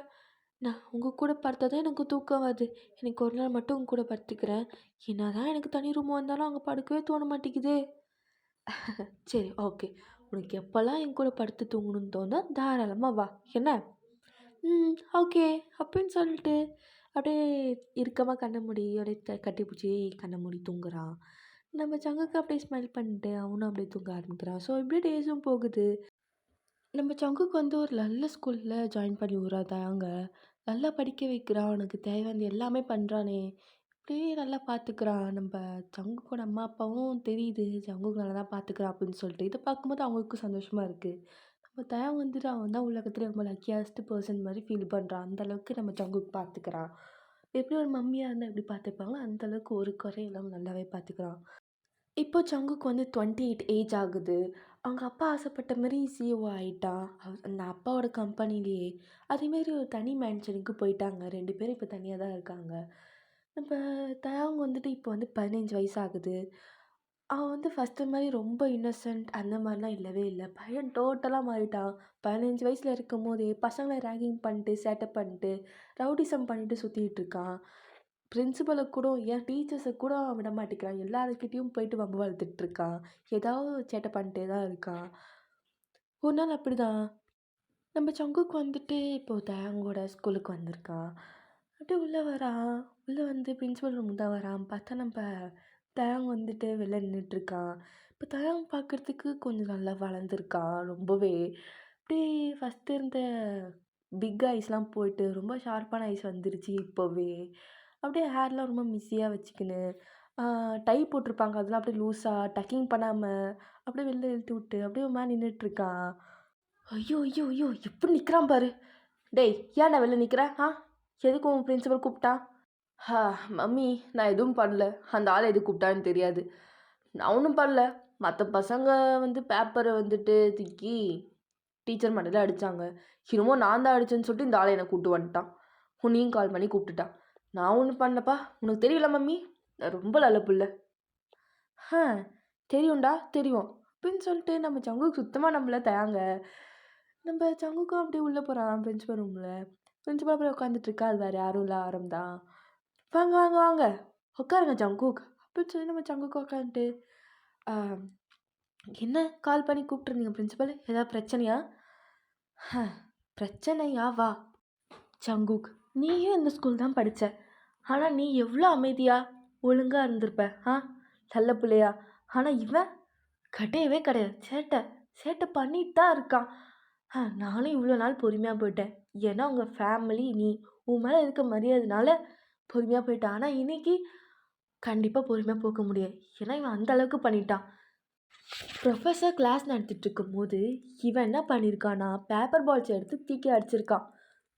நான் உங்க கூட படுத்தா தான் எனக்கு தூக்கம் வருது. இன்னைக்கு ஒரு நாள் மட்டும் உங்க கூட படுத்துக்கிறேன். என்னதான் எனக்கு தனி ரூம் வந்தாலும் அங்க படுக்கவே தோண மாட்டேங்குதே. சரி, ஓகே. உனக்கு எப்பலாம் என் கூட படுத்து தூங்கணும்னு தோணுதோ தாராளமா வா. என்ன? ஓகே. அப்படின்னு சொல்லிட்டு அப்படியே இறுக்கமா கண்ண மூடி அப்படியே கட்டி பிடிச்சி கண்ண மூடி தூங்குறான். நம்ம சங்குக்கு அப்படியே ஸ்மைல் பண்ணிட்டு அவனும் அப்படியே தூங்க ஆரம்பிக்கிறான். ஸோ இப்படியே டேஸும் போகுது. நம்ம சங்குக்கு வந்து ஒரு நல்ல ஸ்கூல்ல ஜாயின் பண்ணி விடுறாதாங்க. நல்லா படிக்க வைக்கிறான். அவனுக்கு தேவையானது எல்லாமே பண்றானே! இப்படியே நல்லா பார்த்துக்கிறான். நம்ப சங்குக்கோட அம்மா, அப்பாவும் தெரியுது. ஜங்குக்கு நல்லா தான் பார்த்துக்கிறான் அப்படின்னு சொல்லிட்டு. இத பார்க்கும்போது அவங்களுக்கும் சந்தோஷமா இருக்கு. நம்ம தயான் வந்துட்டு அவன் தான் உலகத்திலே ரொம்ப லக்கியஸ்ட் பெர்சன் மாரி ஃபீல் பண்றான். அந்த அளவுக்கு நம்ம ஜங்குக் பார்த்துக்கிறான். எப்படி ஒரு மம்மியா இருந்தா எப்படி பார்த்துப்பாங்களோ, அந்த அளவுக்கு ஒரு குறையும் இல்லாம நல்லாவே பார்த்துக்கிறான். இப்போ சங்குக்கு வந்து 28 ஏஜ் ஆகுது. அவங்க அப்பா ஆசைப்பட்ட மாரி சிஇஓ ஆயிட்டான். அந்த அப்பாவோட கம்பெனிலேயே. அதேமாரி ஒரு தனி மேன்ஷனுக்கு போயிட்டாங்க. 2 பேரும் இப்போ தனியா தான் இருக்காங்க. நம்ப தயாங் வந்துட்டு இப்போ வந்து 15 வயசு ஆகுது. அவன் வந்து ஃபர்ஸ்ட்டு மாரி ரொம்ப இன்னசென்ட் அந்த மாரிலாம் இல்லவே இல்ல. பையன் டோட்டலா மாறிட்டான். 15 வயசுல இருக்கும்போதே பசங்கள ராகிங் பண்ணிட்டு, சேட்டை பண்ணிட்டு, ரவுடிசம் பண்ணிட்டு சுத்திட்டு இருக்கான். பிரின்சிபல கூட ஏன் டீச்சர்ஸ கூட அவன் விட மாட்டேங்கிறான். எல்லார்கிட்டயும் போயிட்டு வம்பு வளர்த்துட்டு இருக்கான். ஏதாவது ஒரு சேட்டை பண்ணிட்டே தான் இருக்கான். ஒரு நாள் அப்படிதான் நம்ம சங்குக்கு வந்துட்டு இப்போ தயாங்கோட ஸ்கூலுக்கு வந்திருக்கான். அப்படியே உள்ள வரான். உள்ள வந்து பிரின்சிபல் ரூமுக்கு தான் வரான். பார்த்தா நம்ப தயாங் வந்துட்டு வெளில நின்னுட்டுருக்கான். இப்போ தயாங் பார்க்கறதுக்கு கொஞ்சம் நல்லா வளர்ந்துருக்கான் ரொம்பவே. அப்படியே ஃபர்ஸ்ட்டு இருந்த பிக் ஐஸ்லாம் போயிட்டு ரொம்ப ஷார்ப்பான ஐஸ் வந்துருச்சு இப்போவே. அப்படியே ஹேர்லாம் ரொம்ப மிஸ்ஸியா வச்சுக்கின்னு, டை போட்டிருப்பாங்க அதெல்லாம் அப்படியே லூஸா டக்கிங் பண்ணாம, அப்படியே வெளில இழுத்து விட்டு அப்படியே ஒரு மாரி நின்னுட்டுருக்கான். ஐயோ ஐயோ ஐயோ எப்படி நிற்கிறான் பாரு. டேய் ஏன்டா வெளில நிற்கிற? எதுக்கு உன் பிரின்சிபல் கூப்பிட்டா? ஹா மம்மி நான் எதுவும் பண்ணல. அந்த ஆள் எதுக்கு கூப்பிட்டான்னு தெரியாது. நான் ஒன்றும் பண்ணல. மற்ற பசங்க பேப்பரை தூக்கி டீச்சர் மண்டையில் அடித்தாங்க. என்னமோ நான் தான் அடித்தேன்னு சொல்லிட்டு இந்த ஆளை என்னை கூப்பிட்டு வந்துட்டான். உன்னையும் கால் பண்ணி கூப்பிட்டுட்டான். நான் ஒன்றும் பண்ணலப்பா. உனக்கு தெரியல மம்மி, நான் ரொம்ப நல்ல பிள்ளை. ஆ தெரியும்டா தெரியும் அப்படின்னு சொல்லிட்டு நம்ம சங்குக்கு சுத்தமாக நம்மள தயாங்க. நம்ம சங்குக்கும் அப்படியே உள்ளே போகிறான் பிரின்சிபல் ரூமில். பிரின்சிபல் அப்படியே உட்காந்துட்ருக்கா. அது வேறு யாரும் இல்லை, ஆரம் தான். வாங்க வாங்க வாங்க உட்காருங்க ஜங்குக் அப்படின்னு சொல்லி நம்ம சங்குக்கு உட்காந்துட்டு, என்ன கால் பண்ணி கூப்பிட்ருந்தீங்க பிரின்சிபல்? ஏதாவது பிரச்சனையா? பிரச்சனையா வா. ஜங்குக் நீயும் இந்த ஸ்கூல் தான் படித்த, ஆனால் நீ எவ்வளோ அமைதியாக ஒழுங்காக இருந்திருப்ப. நல்ல பிள்ளையா. ஆனால் இவன் கிடையவே கிடையாது. சேட்டை பண்ணிட்டு தான் இருக்கான். நானும் இவ்வளோ நாள் பொறுமையாக போயிட்டேன். ஏன்னா உங்கள் ஃபேமிலி நீ உன் மேலே இருக்க மரியாதைனால பொறுமையாக போயிட்டான். ஆனால் இன்னைக்கு கண்டிப்பாக பொறுமையாக போக முடியாது. ஏன்னா இவன் அந்த அளவுக்கு பண்ணிட்டான். ப்ரொஃபஸர் கிளாஸ் நடத்திட்டு இருக்கும்போது இவன் என்ன பண்ணியிருக்கான்னா பேப்பர் பால்ஸ் எடுத்து தூக்கி அடிச்சிருக்கான்.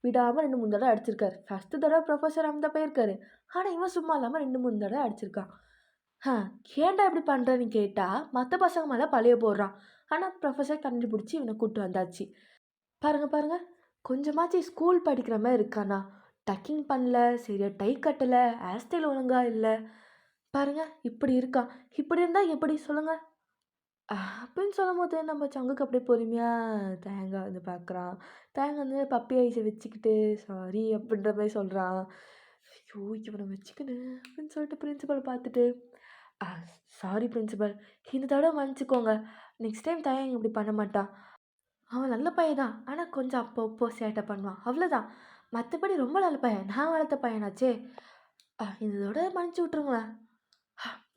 விடாமல் 2-3 தடவை அடிச்சிருக்காரு. ஃபஸ்ட்டு தடவை ப்ரொஃபஸர் அந்த போயிருக்காரு. ஆனால் இவன் சும்மா இல்லாமல் 2-3 தடவை அடிச்சிருக்கான். ஏன்டா இப்படி பண்ணுறேன்னு கேட்டால் மற்ற பசங்க மேலே பழைய போடுறான். ஆனால் ப்ரொஃபஸர் கண்டுபிடிச்சி இவனை கூப்பிட்டு வந்தாச்சு. பாருங்க கொஞ்சமாச்சு ஸ்கூல் படிக்கிற மாதிரி இருக்கானா. டக்கிங் பண்ணல, சரியா டை கட்டலை, ஹேர் ஸ்டைல் ஒழுங்கா இல்லை. பாருங்க இப்படி இருக்கான். இப்படி இருந்தால் எப்படி சொல்லுங்கள்? அப்படின்னு சொல்லும்போது நம்ம சங்குக்கு அப்படியே பொறுமையாக தேங்காய் பார்க்குறான். தேங்காய் பப்பி ஐஸை வச்சுக்கிட்டு சாரி அப்படின்ற மாதிரி சொல்கிறான். ஐயோ இவனை வச்சுக்கின்னு அப்படின்னு சொல்லிட்டு பிரின்சிபல் பார்த்துட்டு, சாரி பிரின்சிபல், இந்த தடவை மன்னிச்சிக்கோங்க. நெக்ஸ்ட் டைம் தயங்க இப்படி பண்ண மாட்டான். அவன் நல்ல பையன் தான், ஆனால் கொஞ்சம் அப்போ சேட்டை பண்ணுவான், அவ்வளோதான். மற்றபடி ரொம்ப நல்ல பையன், நான் வளர்த்த பையனாச்சே. இந்த தடவை மன்னிச்சு விட்ருங்களேன்.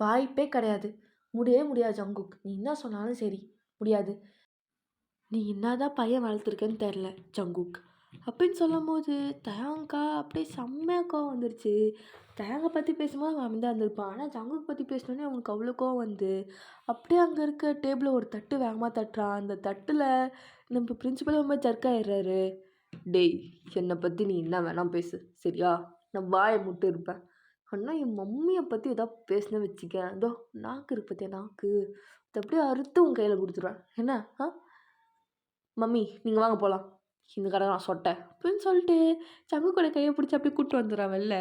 வாய்ப்பே கிடையாது, முடியவே முடியாது ஜங்குக். நீ என்ன சொன்னாலும் சரி முடியாது. நீ என்னதான் பையன் வளர்த்துருக்கேன்னு தெரில ஜங்குக் அப்படின்னு சொல்லும் போது தயாங்கா அப்படியே செம்மையாக கோவம் வந்துருச்சு. தயாங்கை பற்றி பேசும்போது அவன் அமைதியாக இருந்திருப்பான். ஆனால் ஜங்குக் பற்றி பேசினோடனே அவனுக்கு அவ்வளோ கோவம் வந்து அப்படியே அங்கே இருக்க டேபிளில் ஒரு தட்டு வேகமாக தட்டுறான். அந்த தட்டில் நம்ம பிரின்சிபல் ரொம்ப ஜர்க்காயிடுறாரு. டேய் என்னை பற்றி நீ என்ன வேணாம் பேசு சரியா, நான் வாயை முட்டு இருப்பேன். ஆனால் என் மம்மியை பற்றி ஏதாவது பேசினேன்னு வச்சுக்கேன், அதோ நாக்கு இருக்கு பார்த்தியா நாக்கு, அதை அப்படியே அறுத்து உன் கையில் கொடுத்துருவேன். என்ன மம்மி நீங்கள் வாங்க போகலாம், இந்த கடை நான் சொட்டேன் அப்படின்னு சொல்லிட்டு சங்கு கூட கையை பிடிச்சி அப்படியே கூப்பிட்டு வந்துடுறான் வெளில.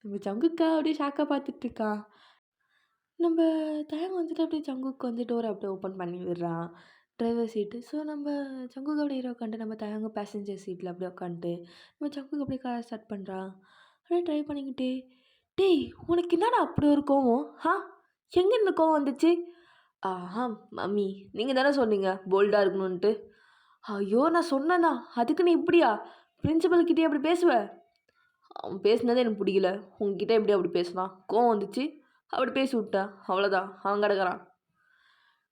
நம்ம சங்குக்கா அப்படியே ஷாக்காக பார்த்துட்ருக்கா. நம்ம தயங்க அப்படியே சங்குக்கு டோரை அப்படியே ஓப்பன் பண்ணி விடுறான், டிரைவர் சீட்டு. ஸோ நம்ம சங்குக்கு அப்படியே உட்காந்துட்டு நம்ம தயங்க பேசஞ்சர் சீட்டில் அப்படியே உட்காந்துட்டு நம்ம சங்குக்கு அப்படியே காரை ஸ்டார்ட் பண்ணுறான். அப்படியே ட்ரைவ் பண்ணிக்கிட்டே, டேய் உனக்கு என்னடா அப்படி ஒரு கோவம்? எங்கே இந்த கோவம் வந்துச்சு? மம்மி நீங்கள் தானே சொன்னீங்க போல்டாக இருக்கணுன்ட்டு. ஐயோ நான் சொன்னேன்னா அதுக்கு நீ இப்படியா பிரின்சிபல்கிட்டே அப்படி பேசுவ? அவன் பேசினதே எனக்கு பிடிக்கல, உங்ககிட்ட எப்படி அப்படி பேசலாம், கோவம் வந்துச்சு அப்படி பேசி விட்டேன், அவ்வளோதான். அவன் கிடக்குறான்.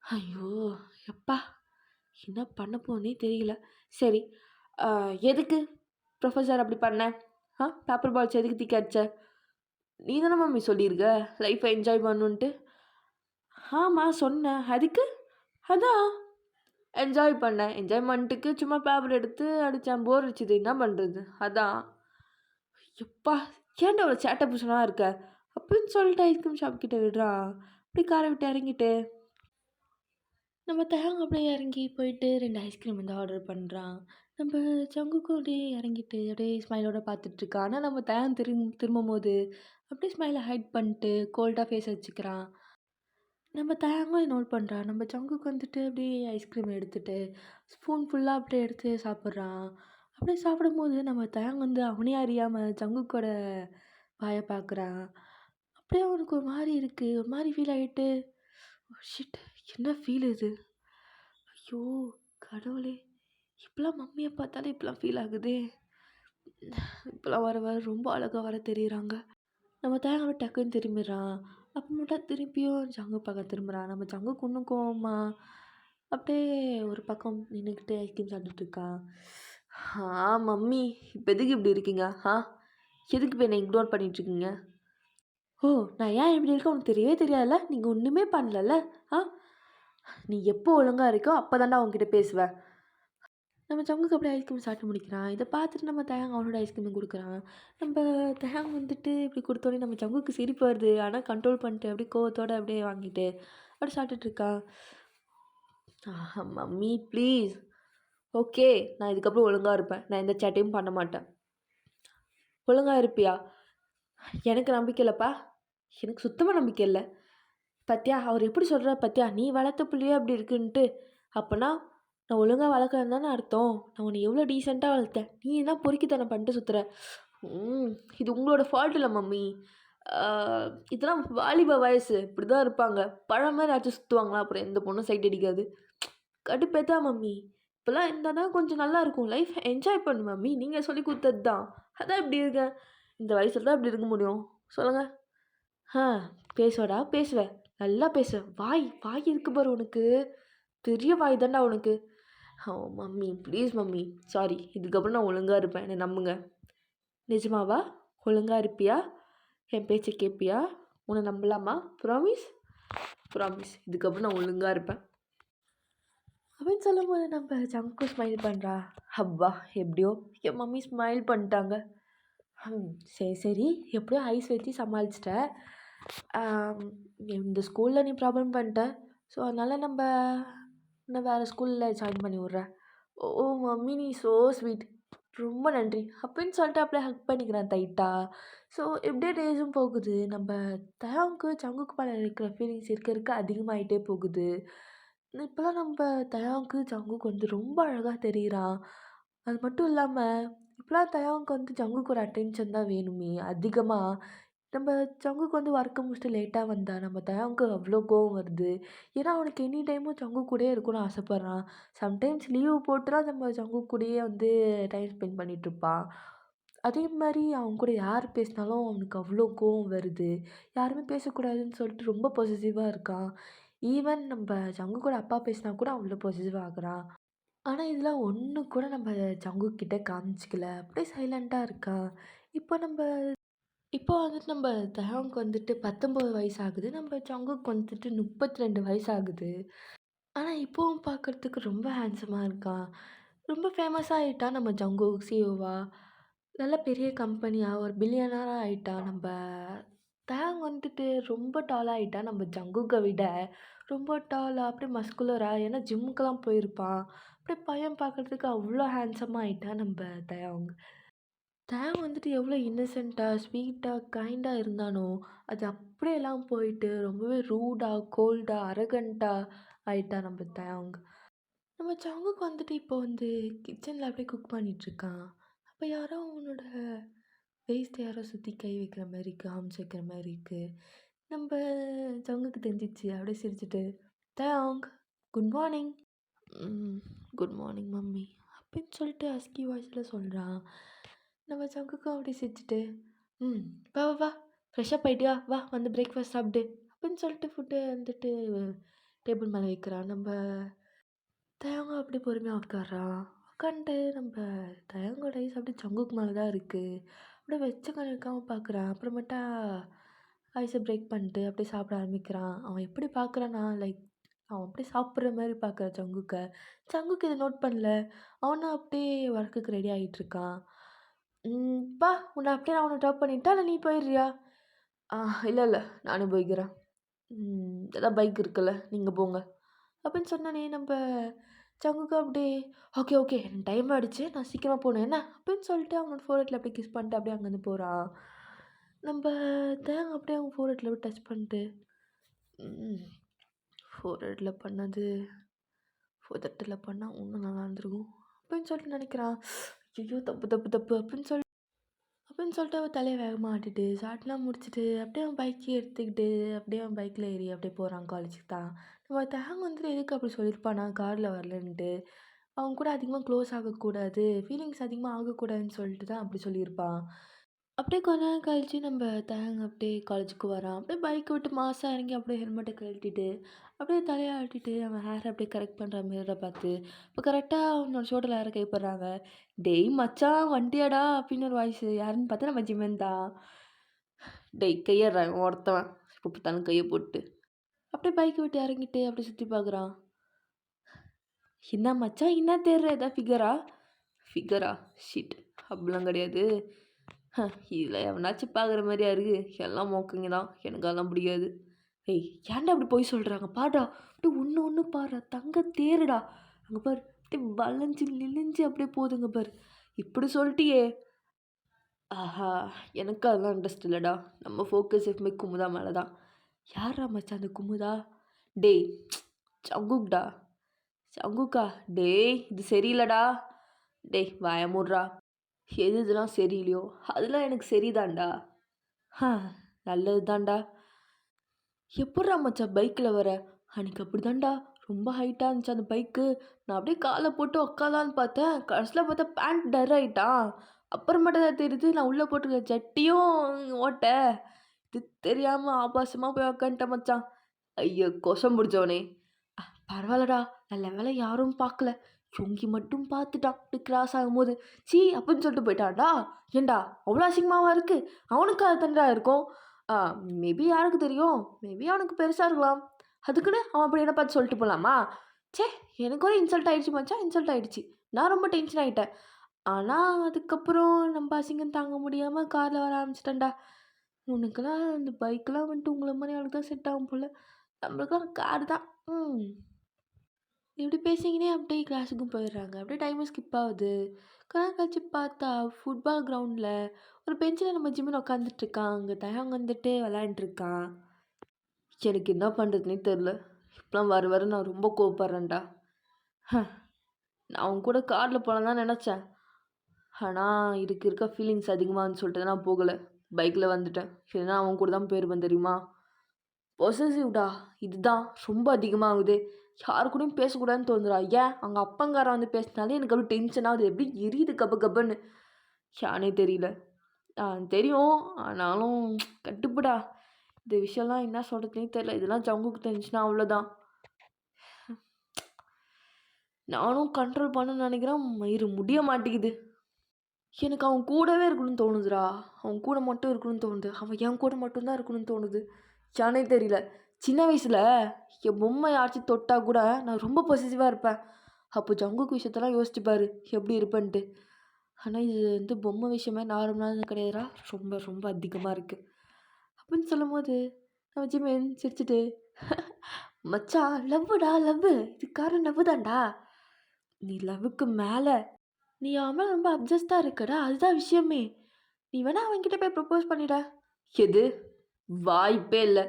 ஐயோ எப்பா என்ன பண்ண போனே தெரியல. சரி எதுக்கு ப்ரொஃபஸர் அப்படி பண்ணேன்? பேப்பர் பால்ஸ் எதுக்கு தூக்கி அடிச்ச? நீ தானே மம்மி சொல்லியிருக்க லைஃப்பை என்ஜாய் பண்ணுன்ட்டு. ஆமாம் சொன்னேன், அதுக்கு அதான் என்ஜாய் பண்ணேன். என்ஜாய்மெண்ட்டுக்கு சும்மா பேப்பர் எடுத்து அடித்தேன், போர் அடிச்சுது, என்ன பண்ணுறது அதான். எப்பா ஏன்டா அவ்வளோ சேட்டை புஷனாக இருக்க அப்படின்னு சொல்லிட்டு ஐஸ்கிரீம் ஷாப் கிட்ட விடுறான். அப்படி காரை விட்டு இறங்கிட்டு நம்ம தேங்க அப்படியே இறங்கி போயிட்டு 2 ஐஸ்கிரீம் ஆர்டர் பண்ணுறான். நம்ம சங்குக்கும் அப்படியே இறங்கிட்டு அப்படியே ஸ்மைலோட பார்த்துட்ருக்கான். ஆனால் நம்ம தேங்க திரும்பும் போது அப்படியே ஸ்மைலை ஹைட் பண்ணிட்டு கோல்டாக ஃபேஸ் வச்சுக்கிறான். நம்ம தேங்காய் நோட் பண்ணுறான். நம்ம சங்குக்கு அப்படியே ஐஸ்கிரீம் எடுத்துகிட்டு ஸ்பூன் ஃபுல்லாக அப்படியே எடுத்து சாப்பிட்றான். அப்படியே சாப்பிடும்போது நம்ம தேங்க அவனே அறியாமல் சங்குக்கோட வாயை பார்க்குறான். அப்படியே அவனுக்கு ஒரு மாதிரி இருக்குது, ஒரு மாதிரி ஃபீல் ஆகிட்டு, ஷிட் என்ன ஃபீல் இது, ஐயோ கடவுளே இப்போலாம் மம்மியை பார்த்தாலே இப்போலாம் ஃபீல் ஆகுதே, இப்போலாம் வர வர ரொம்ப அழகாக வர தெரியுறாங்க. நம்ம தேங்காய் டக்குன்னு திரும்பிடுறான். அப்புறமேட்டா திருப்பியும் ஜங்கு பக்கம் திரும்புகிறான். நம்ம ஜங்குக்கு இன்னும் கோவமா அப்படியே ஒரு பக்கம் நின்றுக்கிட்டு ஐஸ்கிரீம் சாப்பிட்டுட்ருக்கான். மம்மி இப்போ எதுக்கு இப்படி இருக்கீங்க? எதுக்கு இப்போ என்னை இக்னோர் பண்ணிகிட்ருக்கீங்க? ஓ நான் ஏன் இப்படி இருக்கேன் உனக்கு தெரியவே தெரியாதுல்ல, நீங்கள் ஒன்றுமே பண்ணலல்ல. நீ எப்போ ஒழுங்காக இருக்கோ அப்போ தாண்டா உங்ககிட்ட பேசுவேன். நம்ம ஜங்குக்கு அப்படியே ஐஸ்கிரீம் சாப்பிட்டு முடிக்கிறான். இத பார்த்துட்டு நம்ம தயாங் அவனோட ஐஸ்கிரீம் குடுக்குறான். நம்ப தயாங் வந்துட்டு இப்படி குடுத்தோனே நம்ம ஜங்குக்கு சிரிப்பு வருது. ஆனா கண்ட்ரோல் பண்ணிட்டு அப்படியே கோவத்தோட அப்படியே வாங்கிட்டு, அப்படியே சாப்பிட்டுட்டு இருக்கான். Mummy please. ஓகே. நான் இதுக்கப்புறம் ஒழுங்கா இருப்பேன். நான் எந்த சேட்டையும் பண்ண மாட்டேன். ஒழுங்கா இருப்பியா? எனக்கு நம்பிக்கை இல்லப்பா. எனக்கு சுத்தமா நம்பிக்கை இல்ல. பாத்தியா? அவர் எப்படி சொல்றாரு பாத்தியா? நீ வளர்த்த புள்ளையே அப்படி இருக்குன்ட்டு. அப்பன்னா, நான் ஒழுங்கா வளர்க்கலன்னு தானே அர்த்தம். நான் உன்ன எவ்வளோ டீசென்ட்டா வளர்த்தேன். நீ என்ன பொறுக்கித்தனம் பண்ணிட்டு சுத்துற? ம். இது உங்களோட ஃபால்ட் இல்ல மம்மி. ஆ இதெல்லாம் வாலிப வயசு. இப்படிதான் இருப்பாங்க. பழம் மாரி அடிச்சு சுத்துவாங்களா? அப்புறம் எந்த பொண்ணும் சைட் அடிக்காது. கடுப்பேத்தா மம்மி. இப்படிலாம் இருந்தா தான் கொஞ்சம் நல்லாயிருக்கும். லைஃப் என்ஜாய் பண்ணு மம்மி. நீங்க சொல்லிக் குடுத்தது தான். அதான் இப்படி இருக்கேன். இந்த வயசுல தான் இப்படி இருக்க முடியும். சொல்லுங்க. ஆ பேசுவடா பேசுவ. நல்லா பேசுவ. வாய் வாய் இருக்கு பாரு உனக்கு. பெரிய வாய் தான்டா உனக்கு. Mummy please mummy. சாரி. இதுக்கப்புறம் நான் ஒழுங்கா இருப்பேன். என்ன நம்புங்க. நிஜமாவா? ஒழுங்கா இருப்பியா? என் பேச்ச கேட்பியா? உன்ன நம்பலாமா? ப்ராமிஸ்? ப்ராமிஸ். இதுக்கப்புறம் நான் ஒழுங்கா இருப்பேன். அப்படின்னு சொல்லும்போது நம்ம ஜங்கும் ஸ்மைல் பண்ணுறா. அப்பா எப்படியோ என் மம்மி ஸ்மைல் பண்ணிட்டாங்க. சரி சரி எப்படியோ ஐஸ் வச்சு சமாளிச்சிட்ட. இந்த ஸ்கூலில் நீ ப்ராப்ளம் பண்ணிட்ட. ஸோ அதனால் நம்ம உன்னை வேறு ஸ்கூலில் ஜாயின் பண்ணி விட்றேன். ஓ மம்மி நீ ஸோ ஸ்வீட். ரொம்ப நன்றி அப்படின்னு சொல்லிட்டு அப்படியே ஹக் பண்ணிக்கிறேன் டைட்டா. ஸோ எப்படியே டேஸும் போகுது. நம்ம தயாவுக்கு ஜங்குக்கு மேலே இருக்கிற ஃபீலிங்ஸ் இருக்க இருக்க அதிகமாகிட்டே போகுது. இப்போலாம் நம்ம தயாவுக்கு ஜங்குக்கு வந்து ரொம்ப அழகாக தெரியுறான். அது மட்டும் இல்லாமல் இப்போலாம் தயாவுக்கு வந்து ஜங்குக்கு ஒரு அட்டென்ஷன் தான் வேணுமே அதிகமாக. நம்ம ஜங்குக்கு வந்து ஒர்க்கை முடிச்சுட்டு லேட்டாக வந்தா நம்ம தயாவுக்கு அவ்வளோ கோவம் வருது. ஏன்னா அவனுக்கு எனி டைமும் ஜங்கு கூடயே இருக்கணும்னு ஆசைப்பட்றான். சம்டைம்ஸ் லீவு போட்டுலாம் நம்ம ஜங்கு கூடயே வந்து டைம் ஸ்பெண்ட் பண்ணிகிட்ருப்பான். அதே மாதிரி அவன் கூட யார் பேசினாலும் அவனுக்கு அவ்வளோ கோவம் வருது. யாருமே பேசக்கூடாதுன்னு சொல்லிட்டு ரொம்ப பொசசிவாக இருக்கான். ஈவன் நம்ம ஜங்கு கூட அப்பா பேசினா கூட அவ்வளோ பொசசிவ் ஆகுறான். ஆனா இதெல்லாம் ஒண்ணு கூட நம்ம ஜங்கு கிட்ட காமிச்சுக்கல. அப்படியே சைலண்ட்டா இருக்கான். இப்போ நம்ப இப்போ வந்துட்டு நம்ம தஹாங்க்கு வந்துட்டு 19 வயசு ஆகுது. நம்ம ஜங்குக்கு வந்துட்டு 32 வயசு ஆகுது. ஆனா இப்பவும் பார்க்கறதுக்கு ரொம்ப ஹேண்ட்ஸமா இருக்கான். ரொம்ப ஃபேமஸா ஆயிட்டான் நம்ம ஜங்குக் சிஇஓவா. நல்ல பெரிய கம்பெனியா ஒரு பில்லியனரா ஆயிட்டான். நம்ப தஹாங் வந்துட்டு ரொம்ப டாலா ஆயிட்டான். நம்ம ஜங்குக்க விட ரொம்ப டாலா அப்படியே மஸ்குலரா ஏன்னா ஜிம்முக்கெல்லாம் போயிருப்பான். அப்படியே பையன் பார்க்கறதுக்கு அவ்வளோ ஹேண்ட்ஸமா ஆயிட்டான் நம்ப தயாங். தயாங் வந்துட்டு எவ்வளோ இன்னசென்ட்டா, ஸ்வீட்டா, கைண்டா இருந்தானோ, அது அப்படியெல்லாம் போயிட்டு ரொம்பவே ரூடா, கோல்டா, அரகன்ட்டா ஆயிட்டான் நம்ம தயாங். நம்ம ஜங்குக்கு வந்துட்டு இப்போ வந்து கிச்சனில் அப்படியே குக் பண்ணிட்டுருக்கான். அப்போ யாரோ அவனோட வேஸ்ட்ட யாரோ சுத்தி கை வைக்கிற மாரி இருக்கு, காமிச்சு வைக்கிற மாரி இருக்கு. நம்ப ஜங்குக்கு தெரிஞ்சிச்சு. அப்படியே சிரிச்சுட்டு, "தயாங், குட் மார்னிங்." ம். "Good morning mummy." அப்படின்னு சொல்லிட்டு ஹஸ்கி வாய்ஸில் சொல்றான். நம்ம ஜங்குக்கும் அப்படியே சிரிச்சுட்டு, "ம். வா வா வா. ஃப்ரெஷ்ஷப் ஆயிட்டியா? வா வந்து பிரேக்ஃபாஸ்ட் சாப்பிடு." அப்படின்னு சொல்லிட்டு ஃபுட்டு வந்துட்டு டேபிள் மேல வைக்கிறான். நம்ப தயங்கம் அப்படியே பொறுமையா உட்கார்றான். உட்காந்துட்டு நம்ப தயங்கோட ஐஸ் அப்படியே ஜங்குக்கு மேல தான் இருக்கு. அப்படியே வச்ச கண்ணு வைக்காம பார்க்குறான். அப்புறமேட்டா ஐஸை பிரேக் பண்ணிட்டு அப்படியே சாப்பிட ஆரம்பிக்கிறான். அவன் எப்படி பார்க்குறான்னா, லைக் அவன் அப்படியே சாப்பிட்ற மாரி பார்க்குறான் ஜங்குக்க. ஜங்குக்கு இத நோட் பண்ணல. அவனும் அப்படியே ஒர்க்குக்கு ரெடி ஆகிட்டுருக்கான். "பா உன்னை அப்படியே நான் உன்னை ட்ராப் பண்ணிட்டா? இல்லை நீ போயிடுறியா?" "ஆ இல்ல, இல்ல. நானே போய்க்கிறேன். அதான் பைக் இருக்குல்ல. நீங்க போங்க." அப்படின்னு சொன்னோனே நம்ப ஜங்குக்கு அப்படியே, "ஓகே, ஓகே. எனக்கு டைம் ஆயிடுச்சு. நான் சீக்கிரமா போணும் என்ன?" அப்படின்னு சொல்லிட்டு அவனோட ஃபோர்ஹெட்ல அப்படியே கிஸ் பண்ணிட்டு அப்படியே அங்கேருந்து போறான். நம்ப தேங் அப்படியே அவன் ஃபோர்ஹெட்ல போய் டச் பண்ணிட்டு, ம் ஃபோர்ஹெட்ல பண்ணது உதட்டுல பண்ணா இன்னும் நல்லா இருந்திருக்கும் அப்படின்னு சொல்லிட்டு நினைக்கிறான். ஐயோ! தப்பு, தப்பு, தப்பு அப்படின்னு சொல்லிட்டு அவன் தலைய வேகமா ஆட்டிட்டு, சாட்டெலாம் முடிச்சுட்டு, அப்படியே அவன் பைக்கையும் எடுத்துக்கிட்டு, அப்படியே அவன் பைக்கில் ஏறி அப்படியே போகிறான் காலேஜுக்கு தான். நம்ம தேங் வந்துட்டு எதுக்கு அப்படி சொல்லியிருப்பானா காரில் வரலன்ட்டு. அவங்க கூட அதிகமாக க்ளோஸ் ஆகக்கூடாது, ஃபீலிங்ஸ் அதிகமாக ஆகக்கூடாதுன்னு சொல்லிட்டு தான் அப்படி சொல்லியிருப்பான். அப்படியே கொஞ்ச நேரம் கழிச்சு நம்ம தேங் அப்படியே காலேஜுக்கு வரான். அப்படியே பைக்கை விட்டு மாசா இறங்கி அப்படியே ஹெல்மெட்டை கழட்டிட்டு, அப்படியே தலைய ஆட்டிட்டு, அவன் ஹேரை அப்படியே கரெக்ட் பண்ணுற மிரரை பார்த்து, இப்போ கரெக்டாக அவனோட ஷோல்டரில் யாரோ கை போடுறாங்க. "டேய் மச்சான் வந்துட்டியாடா?" அப்படின்னு ஒரு வாய்ஸு. யாருன்னு பார்த்தா நம்ம ஜிம்மன் தான். "டேய் கையேட்றா இவன் ஒருத்தவன்." எப்போ பார்த்தாலும் கையை போட்டு. அப்படியே பைக்கை விட்டு இறங்கிட்டு அப்படியே சுற்றி பார்க்குறான். என்ன மச்சான் என்ன தேடுற ஏதாவது ஃபிகரா? ஃபிகரா? ஷிட் அப்படிலாம் கிடையாது. இதில் எவனாச்சும் பார்க்குற மாதிரியா இருக்கு? எல்லாம் மோக்கங்க தான். எனக்கு அதெல்லாம் பிடிக்காது. ஏய் ஏன்டா அப்படி போய் சொல்கிறாங்க? பாருடா அப்படியே ஒன்று ஒன்று பாருடா தங்க தேருடா. அங்கே பாரு அப்படியே வளைஞ்சு நெளிஞ்சு அப்படியே போகுதுங்க பாரு. இப்படி சொல்லிட்டியே. ஆஹா! எனக்கு அதெல்லாம் இன்ட்ரெஸ்ட் இல்லடா. நம்ம ஃபோக்கஸ் எப்பவுமே குமுதா மேல தான். யார்ரா மச்சான் அந்த குமுதா? டேய் ஜங்குக்டா. ஜங்குக்கா? டேய் இது சரியில்லடா. டேய் வாய மூடுறா. எது இதெல்லாம் சரியில்லையோ அதெல்லாம் எனக்கு சரிதான்டா. ஹ நல்லது தான்டா. எப்புட்றா மச்சான் பைக்கில் வர? அன்னைக்கு அப்படிதான்டா ரொம்ப ஹைட்டாக இருந்துச்சு அந்த பைக்கு. நான் அப்படியே காலை போட்டு உக்காலான்னு பார்த்தேன். கடைசியில் பார்த்தா பேண்ட் டர் ஆயிட்டான். அப்புறமேட்டு தான் தெரியுது நான் உள்ளே போட்டிருக்க ஜட்டியும் ஓட்ட. இது தெரியாமல் ஆபாசமாக போய் உக்காந்துட்டேன் மச்சான். ஐயோ கொசம் பிடிச்சவனே. பரவாயில்லடா நல்ல வேளை யாரும் பார்க்கல. லுங்கி மட்டும் பார்த்துட்டான் அப்படி கிராஸ் ஆகும்போது. சீ அப்படின்னு சொல்லிட்டு போயிட்டான்டா. ஏன்டா அவ்வளோ அசிங்கமாவா இருக்கு? அவனுக்கு அது தான்டா இருக்கும். மேபி யாருக்கு தெரியும்? மேபி அவனுக்கு பெருசாக இருக்கலாம். அதுக்குன்னு அவன் அப்படி என்ன பார்த்து சொல்லிட்டு போகலாமா? ச்சே எனக்கு ஒரு இன்சல்ட் ஆயிடுச்சு மச்சான். இன்சல்ட் ஆயிடுச்சு. நான் ரொம்ப டென்ஷன் ஆகிட்டேன். ஆனால் அதுக்கப்புறம் நம்ம அசிங்கம் தாங்க முடியாமல் காரில் வர ஆரம்பிச்சிட்டேன்டா. உனக்கெல்லாம் அந்த பைக்கெலாம் வந்துட்டு உங்களை மாதிரி அவளுக்கு தான் செட் ஆகும் போல். நம்மளுக்கெல்லாம் கார் தான். இப்படி பேசிக்கினே அப்படியே கிளாஸுக்கும் போயிடுறாங்க. அப்படியே டைமும் ஸ்கிப் ஆகுது. கொஞ்ச நேரம் கழிச்சு பார்த்தா ஃபுட்பால் கிரவுண்டில் ஒரு பெஞ்சில் நம்ம ஜிம்மில் உட்காந்துட்ருக்கான். அங்கே தயங்க வந்துட்டு விளையாண்டுருக்கான். எனக்கு என்ன பண்ணுறதுனே தெரில. இப்போலாம் வர வர நான் ரொம்ப கோவப்படுறேன்டா. நான் அவன் கூட காரில் போகலான்னு தான் நினச்சேன். ஆனால் இதுக்கு இருக்க ஃபீலிங்ஸ் அதிகமாகன்னு சொல்லிட்டு நான் போகலை. பைக்கில் வந்துட்டேன். இல்லைன்னா அவன் கூட தான் போயிருப்பேன் தெரியுமா? பொசசிவ்டா இதுதான் ரொம்ப அதிகமாகுது. யாரு கூடயும் பேசக்கூடாதுன்னு தோணுதுடா. ஏன் அங்கே அப்பங்காரன் வந்து பேசினாலே எனக்கு அப்படியே டென்ஷன் ஆகுது. எப்படி எரியுது கப்பு கப்புன்னு. யானே தெரியல. தெரியும் ஆனாலும் கட்டுப்புடா. இந்த விஷயம்லாம் என்ன சொல்கிறதுனே தெரியல. இதெல்லாம் ஜங்குக்கு தெரிஞ்சுன்னா அவ்வளோதான். நானும் கண்ட்ரோல் பண்ணணும்னு நினைக்கிறேன். மயிறு முடிய மாட்டேங்குது. எனக்கு அவன் கூடவே இருக்கணும்னு தோணுதுடா. அவன் கூட மட்டும் இருக்கணும்னு தோணுது. அவன் என் கூட மட்டும்தான் இருக்கணும்னு தோணுது. ஏன்னே தெரியல. சின்ன வயசில் என் பொம்மை யாராச்சும் தொட்டா கூட நான் ரொம்ப பொசசிவாக இருப்பேன். அப்போ ஜங்குக்கு விஷயத்தெல்லாம் யோசிச்சுப்பாரு எப்படி இருப்பேன்ட்டு. ஆனால் இது வந்து பொம்மை விஷயமே நார்மலானது கிடையாதுடா. ரொம்ப ரொம்ப அதிகமாக இருக்குது அப்படின்னு சொல்லும்போது நம்ம ஜிமின் சிரிச்சுட்டு மச்சான் லவ்வுடா லவ். இது காரணம் லவ் தான்டா. நீ லவ்வுக்கு மேலே நீ அவன் மேலே ரொம்ப அப்சஸ்டாக இருக்கடா. அதுதான் விஷயமே. நீ வேணா அவன்கிட்ட போய் ப்ரப்போஸ் பண்ணிட. எது? வாய்ப்பே இல்லை.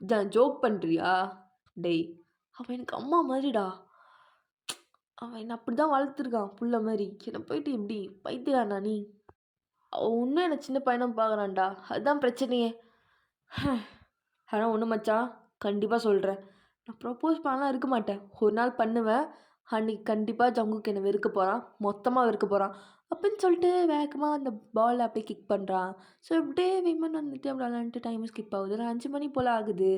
இதான் ஜோக் பண்ணுறியா? டேய் அவன் எனக்கு அம்மா மாதிரிடா. அவன் என்னை அப்படி தான் வளர்த்துருக்கான் புள்ள மாதிரி. என்னை போயிட்டு எப்படி பைத்தியாண்ணா நீ? அவன் இன்னும் என்னை சின்ன பையனும் பார்க்குறான்டா. அதுதான் பிரச்சனையே. ஆனால் ஒன்று மச்சான் கண்டிப்பாக சொல்கிறேன். நான் ப்ரப்போஸ் பண்ணலாம் இருக்க மாட்டேன். ஒரு நாள் பண்ணுவேன். அன்றைக்கி கண்டிப்பாக ஜங்குக்கு என்னை வெறுக்க போகிறான். மொத்தமாக வெறுக்க போகிறான். அப்படின்னு சொல்லிட்டு வேகமாக அந்த பால் அப்படியே கிக் பண்ணுறான். ஸோ இப்படியே விமன் வந்துட்டு அப்படி விளாண்டுட்டு டைம் ஸ்கிப் ஆகுது. ஒரு 5 மணி போல் ஆகுது.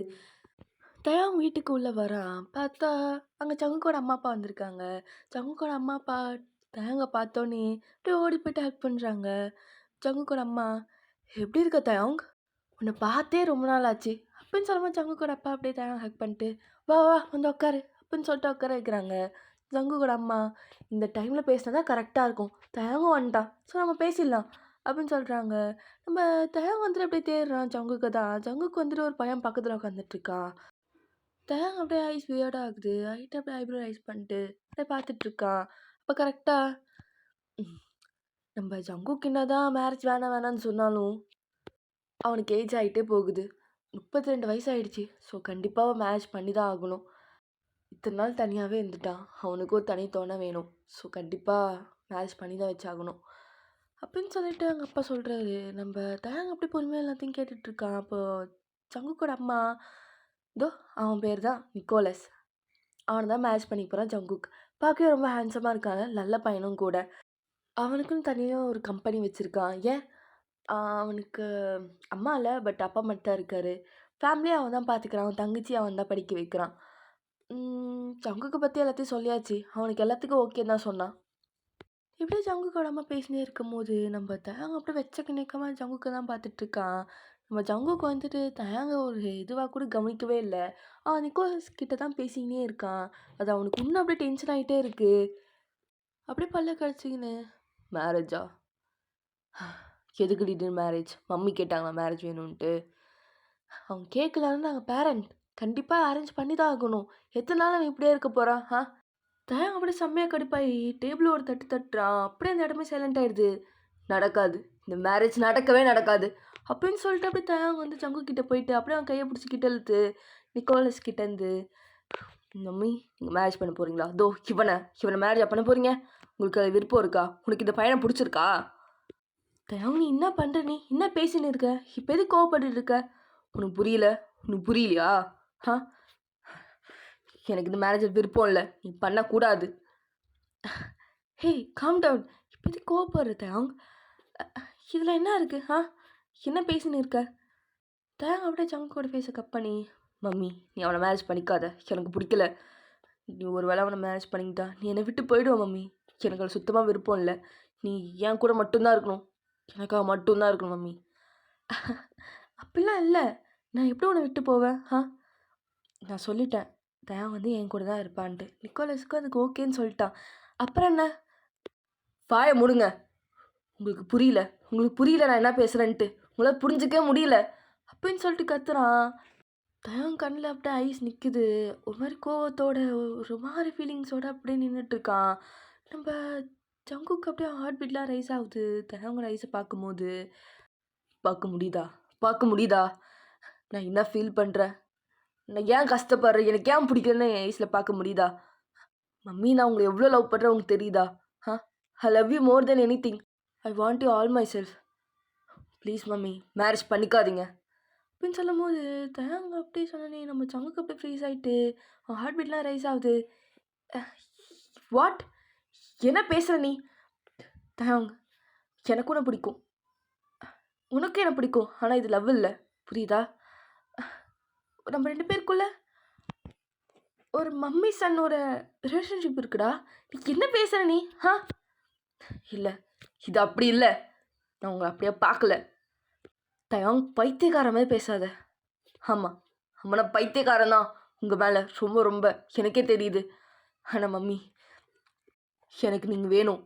தயாங் வீட்டுக்கு உள்ளே வரான். பார்த்தா அங்கே ஜங்குக்கோட அம்மா அப்பா வந்திருக்காங்க. ஜங்குக்கோட அம்மா அப்பா தயாங்கை பார்த்தோன்னே அப்படியே ஓடி போய்ட்டு ஹக் பண்ணுறாங்க. ஜங்குக்கோட அம்மா எப்படி இருக்க தயாங்? உன்னை பார்த்தே ரொம்ப நாள் ஆச்சு அப்படின்னு சொல்லும்போது ஜங்குக்கோட அப்பா அப்படியே தயாங் ஹக் பண்ணிட்டு வா வா வந்து உட்காரு அப்படின்னு சொல்லிட்டு உட்கார வைக்கிறாங்க. ஜங்குக்கோட அம்மா இந்த டைமில் பேசினா தான் கரெக்டாக இருக்கும். தயாங்கும் வந்துட்டான். ஸோ நம்ம பேசிடலாம் அப்படின்னு சொல்கிறாங்க. நம்ம தயாங் வந்துட்டு அப்படியே தேடுறான் ஜங்குக்கு தான். ஜங்குக்கு வந்துட்டு ஒரு பையன் பக்கத்தில் உட்காந்துட்ருக்கான். தயாங் அப்படியே ஐஸ் வியர்டாக ஆகுது. ஐட்டு அப்படியே ஐப்ரோ ரைஸ் பண்ணிட்டு அப்படியே பார்த்துட்ருக்கான். அப்போ கரெக்டாக நம்ம ஜங்குக்கு என்ன தான் மேரேஜ் வேணாம் வேணான்னு சொன்னாலும் அவனுக்கு ஏஜ் ஆகிட்டே போகுது. 32 வயசு ஆகிடுச்சு. ஸோ கண்டிப்பாக மேரேஜ் பண்ணி தான் ஆகணும். இத்தனை நாள் தனியாகவே இருந்துட்டான். அவனுக்கு ஒரு தனி துணை வேணும். ஸோ கண்டிப்பாக மேரேஜ் பண்ணி தான் வச்சாகணும் அப்படின்னு சொல்லிட்டு எங்கள் அப்பா சொல்கிறாரு. நம்ம தயாங் அப்படி பொறுமையாக எல்லாத்தையும் கேட்டுட்ருக்கான். அப்போது ஜங்குக்கோட அம்மா இதோ அவன் பேர் தான் நிக்கோலஸ். அவனை தான் மேரேஜ் பண்ணி போகிறான் ஜங்குக். பார்க்கவே ரொம்ப ஹேண்ட்ஸமாக இருக்காங்க. நல்ல பையனும் கூட. அவனுக்குன்னு தனியாக ஒரு கம்பெனி வச்சுருக்கான். ஏன் அவனுக்கு அம்மா இல்லை. பட் அப்பா மட்டும் தான் இருக்கார். ஃபேமிலியாக அவன் தான் பார்த்துக்கிறான். அவன் தங்கச்சி அவன் தான் படிக்க வைக்கிறான். ஜங்குக்கு பற்றி எல்லாத்தையும் சொல்லியாச்சு. அவனுக்கு எல்லாத்துக்கும் ஓகே தான் சொன்னான். இப்படியே ஜங்குக்கோட அம்மா பேசினே இருக்கும்போது நம்ம தயாங் அப்படியே வெச்ச நிற்காம ஜங்குக்கு தான் பார்த்துட்ருக்கான். நம்ம ஜங்குக்கு வந்துட்டு தயங்க ஒரு இதுவாக கூட கவனிக்கவே இல்லை. அவன் நிக்கோலஸ் கிட்ட தான் பேசிக்கினே இருக்கான். அது அவனுக்கு இன்னும் அப்படியே டென்ஷன் ஆகிட்டே இருக்கு. அப்படியே பல்ல கடிச்சிக்கின்னு, மேரேஜா? எதுக்கு திடீர்னு மேரேஜ்? மம்மி கேட்டாங்களா மேரேஜ் வேணும்ன்ட்டு? அவங்க கேட்கலான்னு நாங்கள் பேரண்ட். கண்டிப்பாக அரேஞ்ச் பண்ணி தான் ஆகணும். எத்தனை நாள் அவன் இப்படியே இருக்க போகிறான்? தயங்க அப்படியே செம்மையாக கடுப்பாயி டேபிள் ஒரு தட்டு தட்டுறான். அப்படியே அந்த இடமே சைலண்ட் ஆகிடுது. நடக்காது, இந்த மேரேஜ் நடக்கவே நடக்காது அப்படின்னு சொல்லிட்டு அப்படியே தயங்க வந்து ஜங்கு கிட்ட போயிட்டு அப்படியே அவன் கையை பிடிச்சி கிட்ட இழுத்து நிக்கோலஸ் கிட்டேருந்து, மம்மி நீங்கள் மேரேஜ் பண்ண போகிறீங்களா? இவனை மேரேஜ் பண்ண போகிறீங்க? உங்களுக்கு அது விருப்பம் இருக்கா? உனக்கு இந்த பையனை பிடிச்சிருக்கா? தயங்க நீ என்ன பண்ணுற? நீ என்ன பேசின்னு இருக்க? இப்போ எதுக்கு கோவப்பட்டு இருக்க? உனக்கு புரியலையா? எனக்கு இந்த மேரேஜ் விருப்பம் இல்லை, நீ பண்ணக்கூடாது. ஹே காம் டவுன். இப்போ எதுக்கு கோவப்படுற தயங்? இதில் என்ன இருக்குது? என்ன பேசின்னு இருக்க? தயங்க அப்படியே ஜங்கோட ஃபேஸை கட் பண்ணி, மம்மி நீ அவனை மேரேஜ் பண்ணிக்காத, எனக்கு பிடிக்கல. நீ ஒரு வேளை அவனை மேரேஜ் பண்ணிக்கிட்டா நீ என்னை விட்டு போயிடுவ மம்மி. எனக்கு அது சுத்தமாக விருப்பம் இல்லை. நீ என் கூட மட்டும்தான் இருக்கணும். எனக்காக மட்டும்தான் இருக்கணும் மம்மி. அப்படிலாம் இல்லை, நான் எப்படி உன்னை விட்டு போவேன்? நான் சொல்லிட்டேன் தயன் வந்து என் கூட தான் இருப்பான்ட்டு. நிக்கோலஸுக்கு அதுக்கு ஓகேன்னு சொல்லிட்டான். அப்புறம் என்ன? வாயை மூடுங்க. உங்களுக்கு புரியல நான் என்ன பேசுகிறேன்ட்டு. உங்களால் புரிஞ்சிக்கவே முடியல அப்படின்னு சொல்லிட்டு கத்துறான். தயன் கண்ணில் அப்படியே ஐஸ் நிற்குது. ஒரு மாதிரி கோவத்தோட ஒரு மாதிரி ஃபீலிங்ஸோடு அப்படியே நின்றுட்டுருக்கான். நம்ம ஜங்குக்கு அப்படியே ஹார்ட் பீட்லாம் ரைஸ் ஆகுது தயங்கோட ஐஸை பார்க்கும்போது. பார்க்க முடியுதா நான் என்ன ஃபீல் பண்ணுறேன், நான் ஏன் கஷ்டப்படுறேன், எனக்கு ஏன் பிடிக்கலன்னு என் ஐஸில் பார்க்க முடியுதா? மம்மி நான் உங்களை எவ்வளோ லவ் பண்ணுறேன் உங்களுக்கு தெரியுதா? I love you more then any thing. I want you all my self. Please mummy marriage பண்ணிக்காதீங்க அப்படின்னு சொல்லும் போது தயங்க அப்படியே சொன்னே. நம்ம ஜங்குக்கு அப்படியே ஃப்ரீஸ் ஆகிட்டு அவன் ஹார்ட் பீட்லாம் ரைஸ் ஆகுது. வாட்? என்ன பேசுகிற நீ? தயங்க எனக்கு உன்னை பிடிக்கும், உனக்கு என்ன பிடிக்கும், ஆனால் இது லவ் இல்லை, புரியுதா? நம்ம 2 பேருக்குள்ள ஒரு மம்மி சன்னோட ரிலேஷன்ஷிப் இருக்குடா. நீ என்ன பேசுகிற நீ? இல்லை இது அப்படி இல்லை, நான் உங்களை அப்படியே பார்க்கல. தயங் பைத்தியக்கார மாதிரி பேசாத. ஆமாம் நான் பைத்தியக்காரன் தான் உங்கள் மேலே, ரொம்ப எனக்கே தெரியுது. ஆனால் மம்மி எனக்கு நீங்கள் வேணும்,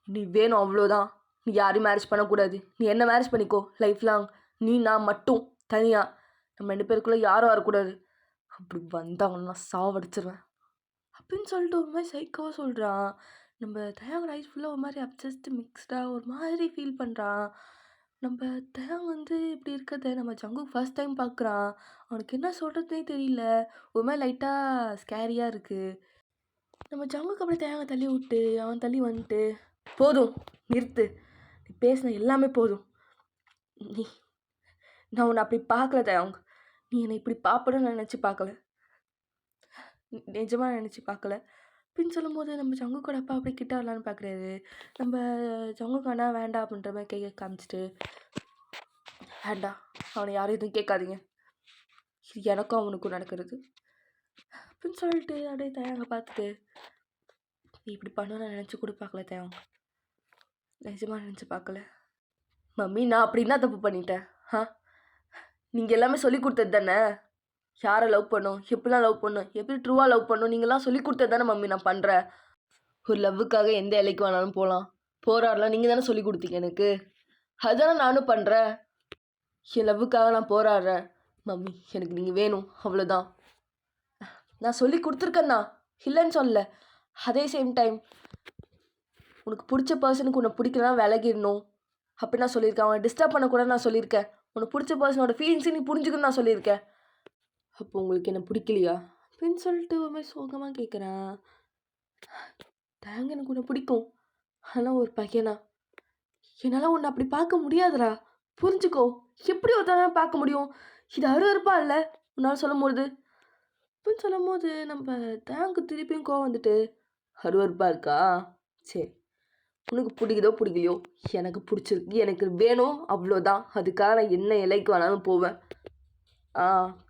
நீ வேணும் அவ்வளோதான். நீ யாரையும் மேரேஜ் பண்ணக்கூடாது. நீ என்ன மேரேஜ் பண்ணிக்கோ லைஃப் லாங். நீ நான் மட்டும் தனியாக, நம்ம 2 பேருக்குள்ளே யாரும் வரக்கூடாது. அப்படி வந்தாங்கன்னா நான் சாவடிச்சிருவேன் அப்படின்னு சொல்லிட்டு ஒரு மாதிரி சைக்கோவாக சொல்கிறான். நம்ம தயாங் ரைஸ் ஃபுல்லாக ஒரு மாதிரி அப்சஸ்ட் மிக்ஸ்டாக ஒரு மாதிரி ஃபீல் பண்ணுறான். நம்ம தயாங் வந்து இப்படி இருக்கிறத நம்ம ஜங்குக்கு ஃபர்ஸ்ட் டைம் பார்க்குறான். அவனுக்கு என்ன சொல்கிறதுனே தெரியல. ஒரு மாதிரி லைட்டாக ஸ்கேரியாக இருக்குது. நம்ம ஜங்குக்கு அப்படியே தயாங்க தள்ளி விட்டு அவன் தள்ளி வந்துட்டு, போதும் நிறுத்து, நீ பேசின எல்லாமே போதும். நான் உன்னை அப்படி பார்க்கல தயாங். நீ என்னை இப்படி பார்ப்பன்னு நினச்சி பார்க்கல, நிஜமாக நினச்சி பார்க்கல அப்படின்னு சொல்லும்போது நம்ம ஜங்குக்கோட அப்பா அப்படி கிட்ட வரலான்னு பார்க்குறாரு. நம்ம ஜங்குக்கானா வேண்டாம் அப்படின்ற மாதிரி கையை காமிச்சிட்டு, வேண்டாம் அவனை யாரும் எதுவும் கேட்காதீங்க, இது எனக்கும் அவனுக்கும் நடக்கிறது அப்படின்னு சொல்லிட்டு அப்படியே தயாங்க பார்த்துட்டு, நீ இப்படி பண்ண நினச்சி கூட பார்க்கல தயாங், நிஜமாக நினச்சி பார்க்கல. மம்மி நான் அப்படி என்ன தப்பு பண்ணிட்டேன்? நீங்கள் எல்லாமே சொல்லி கொடுத்தது தானே, யாரை லவ் பண்ணும், எப்படிலாம் லவ் பண்ணும், எப்படி ட்ரூவாக லவ் பண்ணும், நீங்களாம் சொல்லி கொடுத்தது தானே மம்மி நான் பண்ணுறேன். ஒரு லவ்வுக்காக எந்த இலைக்கு வேணாலும் போராடலாம் நீங்கள் தானே சொல்லி கொடுத்தீங்க எனக்கு. அதுதானே நானும் பண்ணுறேன். என் லவ்வுக்காக நான் போராடுறேன். மம்மி எனக்கு நீங்கள் வேணும் அவ்வளோதான். நான் சொல்லி கொடுத்துருக்கேண்ணா, இல்லைன்னு சொல்லலை. அதே சேம் டைம் உனக்கு பிடிச்ச பர்சனுக்கு உன்னை பிடிக்கலாம் விலகிடணும் அப்படி நான் சொல்லியிருக்கேன். அவனை டிஸ்டர்ப் பண்ணக்கூடாது நான் சொல்லியிருக்கேன். உனக்கு பிடிச்ச பர்சனோட ஃபீலிங்ஸை நீ புரிஞ்சுக்கணும்னு நான் சொல்லியிருக்கேன். அப்போ உங்களுக்கு என்ன பிடிக்கலையா அப்படின்னு சொல்லிட்டு ஒரு மாதிரி சோகமாக கேட்குறேன். தேங்க எனக்கு உன்னை பிடிக்கும், ஆனால் ஒரு பையனா என்னால் உன்னை அப்படி பார்க்க முடியாதுடா, புரிஞ்சுக்கோ. எப்படி ஒருத்தவங்க பார்க்க முடியும்? இது அருவருப்பா இல்லை உன்னால் சொல்லும் போது அப்படின்னு சொல்லும் போது நம்ம தேங்கு திருப்பியும் கோவம் வந்துட்டு, அருவருப்பா இருக்கா? சரி உனக்கு பிடிக்குதோ பிடிக்கலையோ, எனக்கு பிடிச்சிருக்கு, எனக்கு வேணும் அவ்வளோதான். அதுக்காக நான் என்ன இலைக்கு வேணாலும் போவேன்.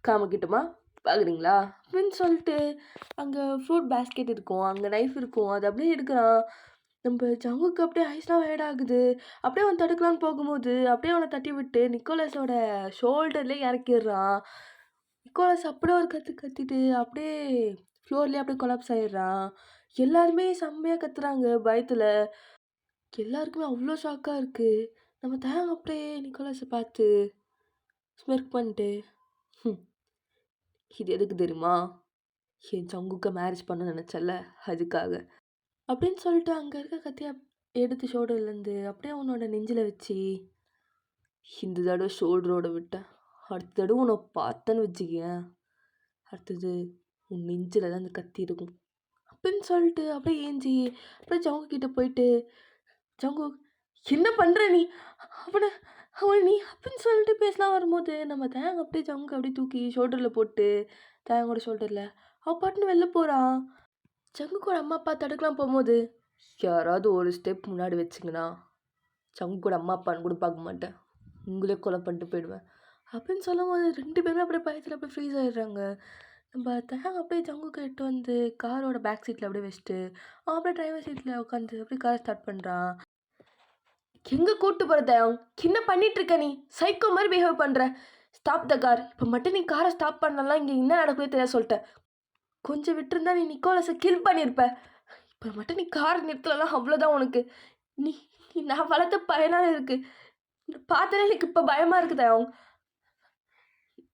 காமிக்கிட்டுமா பார்க்குறீங்களா அப்படின்னு சொல்லிட்டு அங்கே ஃப்ரூட் பேஸ்கெட் இருக்கும், அங்கே நைஃப் இருக்கும், அது அப்படியே எடுக்கிறான். நம்ம ஜங்குக்கு அப்படியே ஐஸ்லாம் வைட் ஆகுது. அப்படியே அவன் தடுக்கலான்னு போகும்போது, அப்படியே அவன தட்டி விட்டு நிக்கோலஸோட ஷோல்டர்லயே இறக்கிர்றான். நிக்கோலஸ் அப்படியே ஒரு கத்து கத்திட்டு, அப்படியே ஃப்ளோர்லயே அப்படியே கொலாப்ஸ் ஆயிடுறான். எல்லாருமே செம்மையா கத்துறாங்க பயத்துல. எல்லாருக்குமே அவ்ளோ ஷாக்கா இருக்கு. நம்ம தயாங் அப்படியே நிக்கோலஸ பார்த்து ஸ்மிர்க் பண்ணிட்டு, "ஹ்ம், இது எதுக்கு தெரியுமா? என் ஜங்குக்க மேரேஜ் பண்ண நினைச்சல்ல, அதுக்காக." அப்படின்னு சொல்லிட்டு அங்க இருக்க கத்திய எடுத்து ஷோல்டர்லேருந்து அப்படியே அவனோட நெஞ்சில வச்சு, "இந்த தடவ ஷோல்டரோட விட்டேன். அடுத்த தடவ உன்ன பார்த்தேன்னு வச்சுக்கயேன், அடுத்தது உன் நெஞ்சில தான் அந்த கத்தி இருக்கும்." அப்படின்னு சொல்லிட்டு அப்படியே ஏஞ்சி அப்படியே ஜங்கு கிட்ட போயிட்டு, "ஜங்குக், என்ன பண்ற நீ? அவன அவன நீ" அப்படின்னு சொல்லிட்டு பேசலாம் வரும்போது, நம்ம தயாங் அப்படியே ஜங்குக்க அப்படியே தூக்கி ஷோல்டர்ல போட்டு, தயாங்கோட ஷோல்டர்ல அவன் பாட்டுன்னு வெளில போறான். ஜங்குக்கோட அம்மா அப்பா தடுக்கலாம் போகும்போது, "யாராவது ஒரு ஸ்டெப் முன்னாடி வச்சிங்கன்னா, ஜங்குக்கோட அம்மா அப்பான்னு கூட பார்க்க மாட்டேன். உங்களே கொலை பண்ணிட்டு போயிடுவேன்." அப்படின்னு சொல்லும்போது 2 பேருமே அப்படியே பயத்துல அப்படியே ஃப்ரீஸ் ஆயிடுறாங்க. நம்ம தயாங் அப்படியே ஜங்குக்க எட்டு வந்து காரோட பேக் சீட்ல அப்படியே வச்சுட்டு, அவன் அப்படியே டிரைவர் சீட்ல உட்காந்து அப்படியே கார் ஸ்டார்ட் பண்றான். எங்க கூட்டு போற தயாங்? என்ன பண்ணிட்டு இருக்க நீ? சைக்கோ மாதிரி பிஹேவ் பண்ற. Stop the car. இப்போ மட்டும் நீ காரை ஸ்டாப் பண்ணலாம், இங்க என்ன நடக்குதே தெரியாது சொல்லிட்டேன். கொஞ்சம் விட்டுருந்தா நீ நிக்கோலஸை கில் பண்ணியிருப்ப. இப்போ மட்டும் நீ கார் நிறுத்தலாம், அவ்வளோதான் உனக்கு. நீ நீ நான் வளர்த்த பையனால இருக்கு. பார்த்தாலே எனக்கு இப்போ பயமா இருக்கு தயாங்.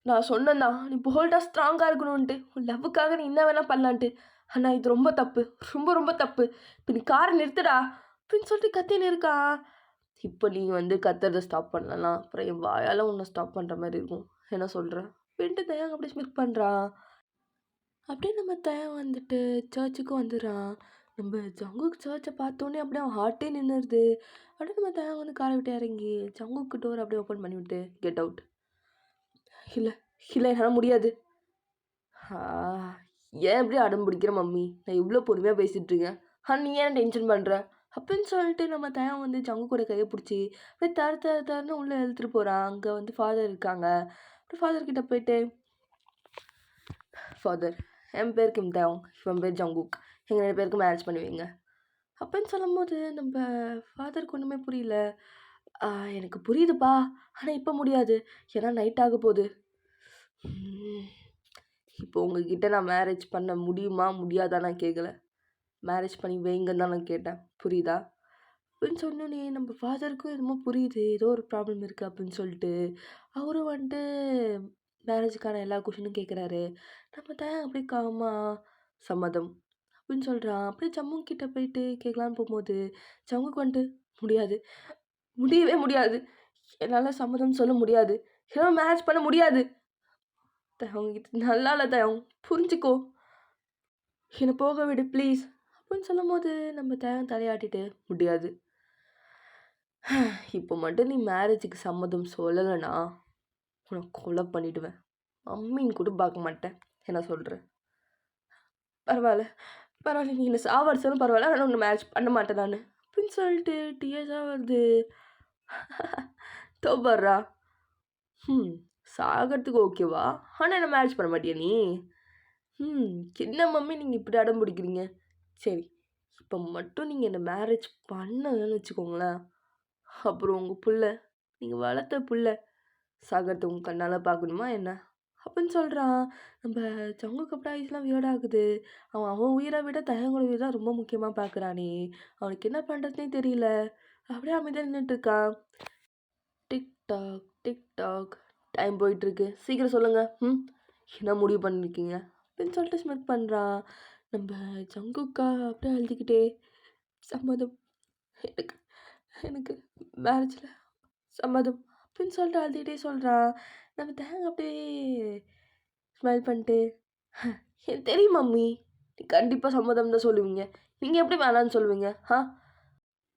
நான் சொன்னேன்டா, நீ போல்டா ஸ்ட்ராங்கா இருக்கணும்ன்ட்டு. உன் லவ்வுக்காக நீ என்ன வேணா பண்ணலான்ட்டு. ஆனா இது ரொம்ப தப்பு. ரொம்ப ரொம்ப தப்பு. இப்போ நீ காரை நிறுத்துடா அப்படின்னு சொல்லிட்டு கத்தின்னு இருக்கான். இப்போ நீ வந்து கத்துறத ஸ்டாப் பண்ணலாம், அப்புறம் என் வாயால் உன்னை ஸ்டாப் பண்ணுற மாதிரி இருக்கும். என்ன சொல்கிற? அப்படின்ட்டு தயாங் அப்படியே ஸ்மிக் பண்ணுறான். அப்படியே நம்ம தயாங் வந்துட்டு சர்ச்சுக்கும் வந்துடுறான். நம்ம ஜங்குக் சர்ச்சை பார்த்தோன்னே அப்படியே அவன் ஹார்ட்டே நின்றுடுது. அப்படியே நம்ம தயாங் வந்து காரை விட்டு இறங்கி ஜங்குக்கு டோர் அப்படியே ஓப்பன் பண்ணி விட்டு, கெட் அவுட். இல்லை இல்லை என்னால் முடியாது. ஆ, ஏன் இப்படி அடம் பிடிக்கிற மம்மி? நான் இவ்வளோ பொறுமையாக பேசிகிட்டு இருக்கேன். நீ ஏன் டென்ஷன் பண்ணுற? அப்படின்னு சொல்லிட்டு நம்ம தயான் வந்து ஜங்கு கூட கையை பிடிச்சி அப்படியே தருன்னு உள்ளே இழுத்துட்டு போகிறான். அங்கே வந்து ஃபாதர் இருக்காங்க. அப்புறம் ஃபாதர் கிட்ட போயிட்டு, ஃபாதர், என் பேர் கிம் தயாங், இவன் பேர் ஜங்குக், எங்கள் 2 பேருக்கு மேரேஜ் பண்ணுவீங்க அப்படின்னு சொல்லும்போது நம்ம ஃபாதருக்கு ஒன்றுமே புரியல. எனக்கு புரியுதுப்பா, ஆனால் இப்போ முடியாது, ஏன்னா நைட் ஆக போகுது. இப்போ உங்ககிட்ட நான் மேரேஜ் பண்ண முடியுமா முடியாதா நான் கேட்கல, மேரேஜ் பண்ணி வைங்கன்னு தான் நான் கேட்டேன், புரியுதா அப்படின்னு சொன்னோன்னே நம்ம ஃபாதருக்கும் என்னமோ புரியுது, ஏதோ ஒரு ப்ராப்ளம் இருக்குது அப்படின்னு சொல்லிட்டு அவரும் வந்துட்டு மேரேஜுக்கான எல்லா கொஷினும் கேட்குறாரு. நம்ம தான் அப்படியே காமா சம்மதம் அப்படின்னு சொல்கிறான். அப்படியே ஜம்மு கிட்ட போயிட்டு கேட்கலான்னு போகும்போது ஜம்முக்கு வந்துட்டு, முடியாது, முடியவே முடியாது, என்னால் சம்மதம் சொல்ல முடியாது, என்னால் மேரேஜ் பண்ண முடியாது. அவங்க நல்லா இல்லை தயம், புரிஞ்சுக்கோ, என்னை போக விடு ப்ளீஸ் அப்படின்னு சொல்லும்போது நம்ம தேவன் தலையாட்டிட்டு, முடியாது, இப்போ மட்டும் நீ மேரேஜுக்கு சம்மதம் சொல்லலைன்னா உனக்கு கொலை பண்ணிவிடுவேன், மம்மின்னு கூட பார்க்க மாட்டேன், என்ன சொல்கிறேன்? பரவாயில்ல பரவாயில்ல, நீ என்னை சாவடிச்சாலும் பரவாயில்ல, ஆனால் உன்னை மேரேஜ் பண்ண மாட்டேன் நான் அப்படின்னு சொல்லிட்டு டிஎஸாக வருது. தோபர்றா, சாகிறதுக்கு ஓகேவா, ஆனால் என்ன மேரேஜ் பண்ண மாட்டியா நீ? என்ன மம்மி நீங்கள் இப்படி அடம் பிடிக்கிறீங்க? சரி, இப்போ மட்டும் நீங்கள் என்னை மேரேஜ் பண்ணலன்னு வச்சுக்கோங்களேன், அப்புறம் உங்கள் புள்ள, நீங்கள் வளர்த்த புள்ள சாகிறத உங்கள் கண்ணால் பார்க்கணுமா என்ன அப்படின்னு சொல்கிறான். நம்ம ஜங்குக்கு அப்புறம் ஐஸ்லாம் வியர்டாகுது. அவன் அவன் உயிரை விட தயங்களோட உயிர் தான் ரொம்ப முக்கியமாக பார்க்குறானே. அவனுக்கு என்ன பண்ணுறதுனே தெரியல. அப்படியே அமைதியாக நின்றுட்டுருக்கான். டிக்டாக் டிக்டாக் டைம் போயிட்டுருக்கு, சீக்கிரம் சொல்லுங்கள். என்ன முடிவு பண்ணியிருக்கீங்க அப்படின்னு சொல்லிட்டு ஸ்மித் பண்ணுறான். நம்ம ஜங்குக்கா அப்படியே அழுதுகிட்டே, சம்மதம், எனக்கு எனக்கு மேரேஜில் சம்மதம் அப்படின்னு சொல்லிட்டு அழுதுகிட்டே சொல்கிறான். நம்ம தேங்க அப்படியே ஸ்மைல் பண்ணிட்டு, எனக்கு தெரியும் மம்மி, நீ கண்டிப்பாக சம்மதம் தான் சொல்லுவீங்க, நீங்கள் எப்படி வேணான்னு சொல்லுவீங்க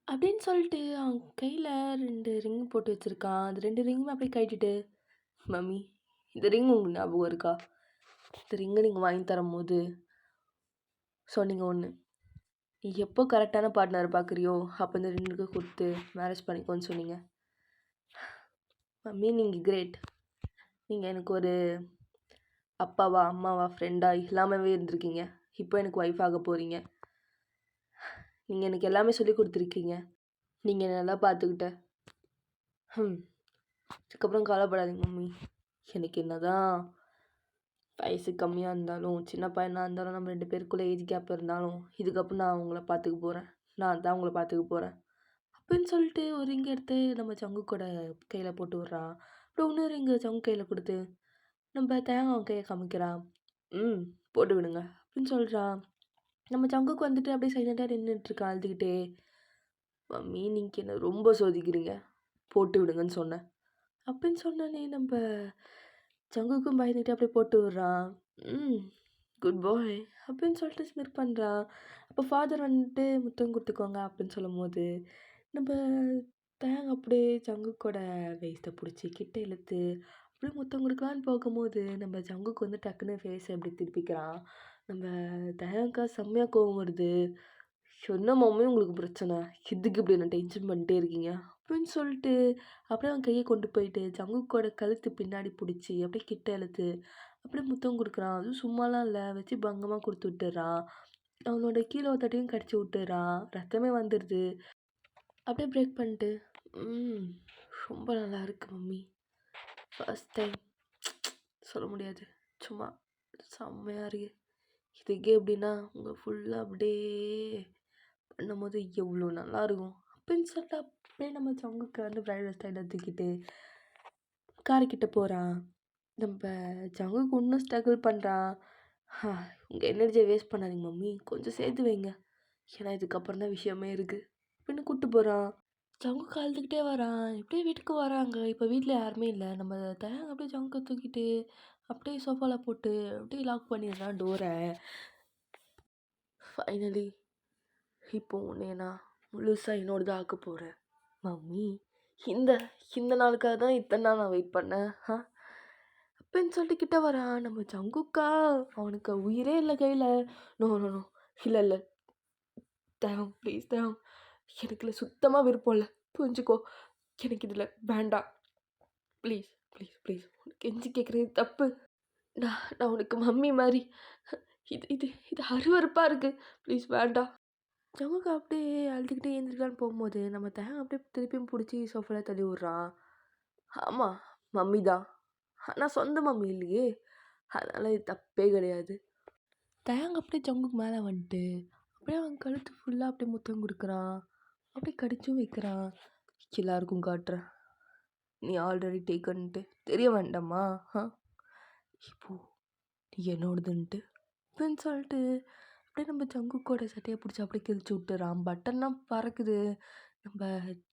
அப்படின்னு சொல்லிட்டு அவன் கையில் 2 ரிங் போட்டு வச்சுருக்கான். அது 2 ரிங்குமே அப்படியே கட்டிட்டு, மம்மி இந்த ரிங் உங்களுக்கு ஞாபகம் இருக்கா? இந்த ரிங்கை நீங்கள் வாங்கி தரும்போது சொன்னீங்க ஒன்று, நீ எப்போ கரெக்டான பார்ட்னர் பார்க்குறியோ அப்போ இந்த ரிங்குக்கு கொடுத்து மேரேஜ் பண்ணிக்கோன்னு சொன்னீங்க. மம்மி நீங்கள் கிரேட், நீங்கள் எனக்கு ஒரு அப்பாவா அம்மாவா ஃப்ரெண்டா எல்லாமே இருந்திருக்கீங்க. இப்போ எனக்கு ஒய்ஃப் ஆக போகிறீங்க. நீங்கள் எனக்கு எல்லாமே சொல்லிக் கொடுத்துருக்கீங்க. நீங்கள் என்ன நல்லா பார்த்துக்கிட்ட. இதுக்கப்புறம் கவலைப்படாதீங்க மம்மி. எனக்கு என்னதான் வயசு கம்மியாக இருந்தாலும், சின்ன பையனாக இருந்தாலும், நம்ம 2 பேருக்குள்ள ஏஜ் கேப் இருந்தாலும், இதுக்கப்புறம் நான் உங்கள பார்த்துக்க போகிறேன். நான் தான் உங்கள பார்த்துக்க போகிறேன். அப்படின்னு சொல்லிட்டு ஒரு ரிங் எடுத்து நம்ம சங்குக்கோட கையில போட்டு விட்றான். அப்புறம் இன்னொரு ரிங்கு சங்கு கையில குடுத்து, நம்ம தேங்காய் அவன் கைய காமிக்கிறான். ம். போட்டு விடுங்க அப்படின்னு சொல்றான். நம்ம சங்குக்கு வந்துட்டு அப்படியே சைலண்ட்டா நின்னுட்டுருக்கான் அழுதுகிட்டே. மம்மி நீங்க என்ன ரொம்ப சோதிக்கிறீங்க. போட்டு விடுங்கன்னு சொன்னேன். அப்படின்னு சொன்னோனே நம்ப சங்குக்கும் பயந்துகிட்டு அப்படியே போட்டு விடுறான். ம். குட் பாய் அப்படின்னு சொல்லிட்டு ஸ்மிர் பண்றான். அப்போ ஃபாதர் வந்துட்டு முத்தம் குடுத்துக்கோங்க அப்படின்னு சொல்லும்போது, நம்ப தேங் அப்படியே சங்குக்கோட வேஸ்ட்ட புடிச்சு கிட்ட இழுத்து, அப்படியே முத்தம் குடுக்கலான்னு போகும்போது, நம்ம சங்குக்கு வந்து டக்குன்னு ஃபேஸ இப்படி திருப்பிக்கிறான். நம்ம தேங்க்கா செம்மையா கோவம் வருது. "என்ன மம்மி உங்களுக்கு பிரச்சனை? எதுக்கு இப்படி என்ன டென்ஷன் பண்ணிட்டே இருக்கீங்க?" அப்படின்னு சொல்லிட்டு, அப்படியே அவன் கைய கொண்டு போயிட்டு ஜங்குக்கோட கழுத்து பின்னாடி புடிச்சு, அப்படியே கிட்ட இழுத்து, அப்படியே முத்தம் குடுக்குறான். அதுவும் சும்மாலாம் இல்ல, வச்சு பங்கமா குடுத்து விட்டுர்றான். அவனோட கீழ ஒரு தட்டியும் கடிச்சு விட்டுர்றான். ரத்தமே வந்துருது. அப்படியே பிரேக் பண்ணிட்டு, "ம். ரொம்ப நல்லா இருக்கு மம்மி. ஃபர்ஸ்ட் டைம் சொல்ல முடியாது. சும்மா செம்மையா இருக்கு. இதுக்கே எப்படின்னா, உங்க ஃபுல்லா அப்படியே பண்ணும்போது எவ்வளோ நல்லாயிருக்கும்." அப்படின்னு சொல்லிட்டு அப்படியே நம்ம சங்குக்கு வந்து பிரைடல் ஸ்டைல தூக்கிட்டு காருக்கிட்ட போகிறான். நம்ப ஜங்குக்கு இன்னும் ஸ்ட்ரகிள் பண்ணுறான். உங்க எனர்ஜிய வேஸ்ட் பண்ணாதீங்க மம்மி. கொஞ்சம் சேர்த்து வைங்க. ஏன்னா இதுக்கப்புறம் தான் விஷயமே இருக்கு. அப்படின்னு கூட்டு போறான். ஜங்குக்கு அழுதுகிட்டே வரான். எப்படியோ வீட்டுக்கு வராங்க. இப்போ வீட்ல யாருமே இல்ல. நம்ம தயாங்க அப்படியே ஜங்குக்க தூக்கிட்டு, அப்படியே சோஃபால போட்டு அப்படியே லாக் பண்ணிடுறான் டோர. ஃபைனலி இப்போ உன்னைய நான் முழுசா என்னோடதா ஆக்க போறேன். மம்மி இந்த இந்த நாளுக்காக தான் இத்தனை நாள் நான் வெயிட் பண்ணேன். அப்படின்னு சொல்லிட்டு கிட்ட வரான். நம்ம ஜங்குக்கா அவனுக்கு உயிரே இல்லை கையில. நோ நோ நோ இல்லை இல்லை தேவம் ப்ளீஸ் தேவம். எனக்கு இதில் சுத்தமாக விருப்பம் இல்லை. புரிஞ்சுக்கோ. எனக்கு இதில் வேண்டாம். ப்ளீஸ் ப்ளீஸ் ப்ளீஸ் உனக்கு கெஞ்சி கேட்குறது தப்பு. நான் உனக்கு மம்மி மாதிரி. இது இது இது அருவருப்பாக இருக்குது. ப்ளீஸ் வேண்டாம். ஜமுக்கு அப்படியே அழுதுகிட்டே எழுந்திரிக்கலான்னு போகும்போது நம்ம தேங்க அப்படியே திருப்பியும் பிடிச்சி சோஃபால தள்ளி விட்றான். ஆமாம் மம்மி தான். ஆனால் சொந்த மம்மி இல்லையே. அதனால் இது தப்பே கிடையாது. தேங்க அப்படியே ஜங்குக்கு மேலே வந்துட்டு அப்படியே அவன் கழுத்து ஃபுல்லாக அப்படியே முத்தம் கொடுக்குறான். அப்படியே கடிச்சும் வைக்கிறான். எல்லாருக்கும் காட்டுறேன். நீ ஆல்ரெடி டேக்கன்ட்டு தெரிய வேண்டாமா? இப்போ நீ என்னோடதுன்ட்டு அப்படின்னு சொல்லிட்டு அப்படியே நம்ம ஜங்குக்கோட சட்டையை பிடிச்சி அப்படியே கிழிச்சு விட்டுறான். பட்டன்லாம் பறக்குது. நம்ம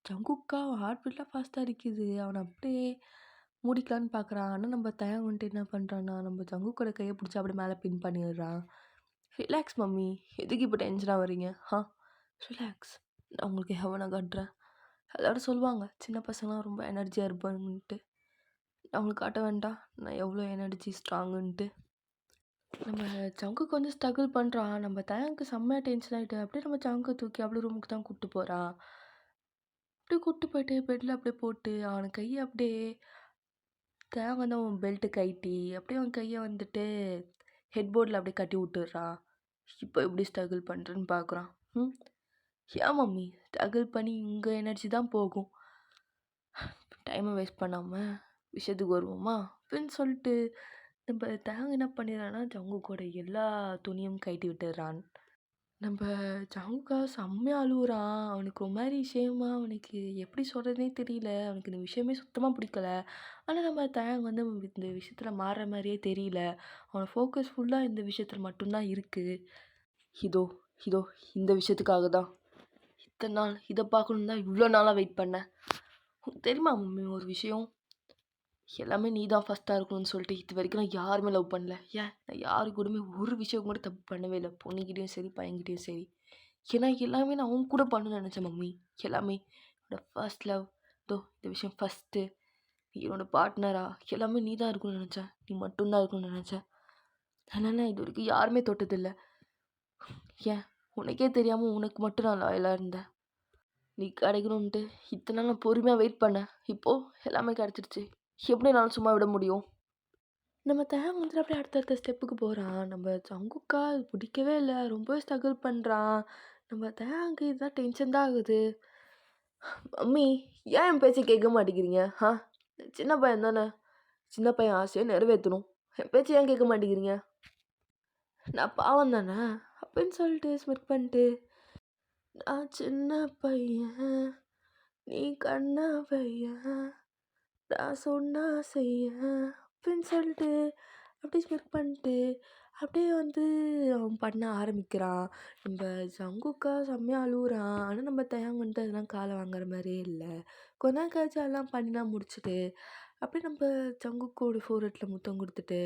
ஜங்குக்கா ஹார்ட் பீட்லாம் ஃபாஸ்ட்டாக இருக்குது. அவனை அப்படியே மூடிக்கலான்னு பார்க்குறான். ஆனால் நம்ம தயங்க வந்துட்டு என்ன பண்ணுறான்னா, நம்ம ஜங்குக்கோட கையை பிடிச்சி அப்படியே மேலே பின் பண்ணிடுறான். Relax mummy. எதுக்கு இப்போ டென்ஷனாக வரீங்க? ரிலாக்ஸ். நான் உங்களுக்கு ஹெவனை காட்டுறேன். எல்லோரும் சொல்லுவாங்க சின்ன பசங்களாம் ரொம்ப எனர்ஜியாக இருப்பாங்கன்ட்டு. நான் உங்களுக்கு காட்ட வேண்டாம் நான் எவ்வளோ எனர்ஜி ஸ்ட்ராங்குன்ட்டு. நம்ம சங்குக்கு வந்து ஸ்ட்ரகிள் பண்ணுறான். நம்ம தயங்குக்கு செம்மையாக டென்ஷன் ஆகிட்டு அப்படியே நம்ம சங்குக்கு தூக்கி அப்படியே ரூமுக்கு தான் கூப்பிட்டு போகிறான். அப்படியே கூப்பிட்டு போயிட்டு பெட்டில் அப்படியே போட்டு அவனை கையை அப்படியே தேங்க வந்து அவன் பெல்ட்டு கழட்டி அப்படியே அவன் கையை வந்துட்டு ஹெட் போர்டில் அப்படியே கட்டி விட்டுறான். இப்போ எப்படி ஸ்ட்ரகிள் பண்ணுறேன்னு பார்க்குறான். ஏன் மம்மி ஸ்ட்ரகிள் பண்ணி உங்கள் எனர்ஜி தான் போகும். டைமை வேஸ்ட் பண்ணாமல் விஷயத்துக்கு வருவோமா அப்படின்னு சொல்லிட்டு நம்ம தேங்க என்ன பண்ணிடுறான்னா ஜங்குக்கோட எல்லா துணியும் கழட்டி விட்டுறான். நம்ம ஜங்குக்கா செம்மையாக அழுவுறான். அவனுக்கு ஒரு மாதிரி விஷயமா அவனுக்கு எப்படி சொல்கிறதுனே தெரியல. அவனுக்கு இந்த விஷயமே சுத்தமாக பிடிக்கல. ஆனால் நம்ம தேங்க வந்து இந்த விஷயத்தில் மாறுற மாதிரியே தெரியல. அவனை ஃபோக்கஸ் ஃபுல்லாக இந்த விஷயத்தில் மட்டும்தான் இருக்குது. இதோ இதோ இந்த விஷயத்துக்காக தான் இத்தனை நாள் இதை பார்க்கணும் தான் இவ்வளோ நாளாக வெயிட் பண்ணேன். உனக்கு தெரியுமா மம்மி ஒரு விஷயம்? எல்லாமே நீ தான் ஃபஸ்ட்டாக இருக்கணும்னு சொல்லிட்டு இது வரைக்கும் நான் யாருமே லவ் பண்ணல. ஏன் நான் யாரு கூடயுமே ஒரு விஷயம் கூட தப்பு பண்ணவே இல்லை. பொண்ணுக்கிட்டேயும் சரி பையன்கிட்டேயும் சரி. ஏன்னா எல்லாமே நான் அவங்க கூட பண்ணணும்னு நினச்சேன் மம்மி. எல்லாமே என்னோட ஃபர்ஸ்ட் லவ். இந்த விஷயம் ஃபஸ்ட்டு நீ என்னோட பார்ட்னரா எல்லாமே நீ தான் இருக்கணும்னு நினச்சேன். நீ மட்டும்தான் இருக்கணும்னு நினச்சேன். அதனால் இது வரைக்கும் யாருமே தொட்டதில்லை. ஏன் உனக்கே தெரியாமல் உனக்கு மட்டும் நான் லாயலாக இருந்தேன். நீ கிடைக்கணுன்ட்டு இத்தனை நாள் நான் பொறுமையாக வெயிட் பண்ணேன். இப்போது எல்லாமே கிடச்சிருச்சு. எப்படி என்னால் சும்மா விட முடியும்? நம்ம தேவன் வந்துட்டு அப்படியே அடுத்தடுத்த ஸ்டெப்புக்கு போகிறான். நம்ம ஜங்குக்கா பிடிக்கவே இல்லை. ரொம்பவே ஸ்ட்ரகிள் பண்ணுறான். நம்ம தயாக்கு இதுதான் டென்ஷன் தான் ஆகுது. மம்மி ஏன் என் பேச்ச கேட்க மாட்டேங்கிறீங்க? சின்ன பையன் தானே. சின்ன பையன் ஆசைய நிறைவேத்தணும். என் பேச்ச ஏன் கேட்க மாட்டேங்கிறீங்க? நான் பாவம் தானே அப்படின்னு சொல்லிட்டு ஸ்மித் பண்ணிட்டு, நான் சின்ன பையன் நீ கண்ணா பையன் நான் சொன்னா செய்ய அப்படின்னு சொல்லிட்டு அப்படியே ஸ்மித் பண்ணிட்டு அப்படியே வந்து அவன் பண்ண ஆரம்பிக்கிறான். நம்ம ஜங்குக்கா செம்மையாக அழுகுறான். ஆனால் நம்ம தயாங்க வந்துட்டு அதெல்லாம் காலை வாங்குற மாதிரியே இல்லை. கொஞ்ச நேரம் கழிச்சு அதெல்லாம் பண்ணிலாம் முடிச்சுட்டு அப்படியே நம்ம ஜங்குக்கோட ஃபோர்ஹெட்டில் முத்தம் கொடுத்துட்டு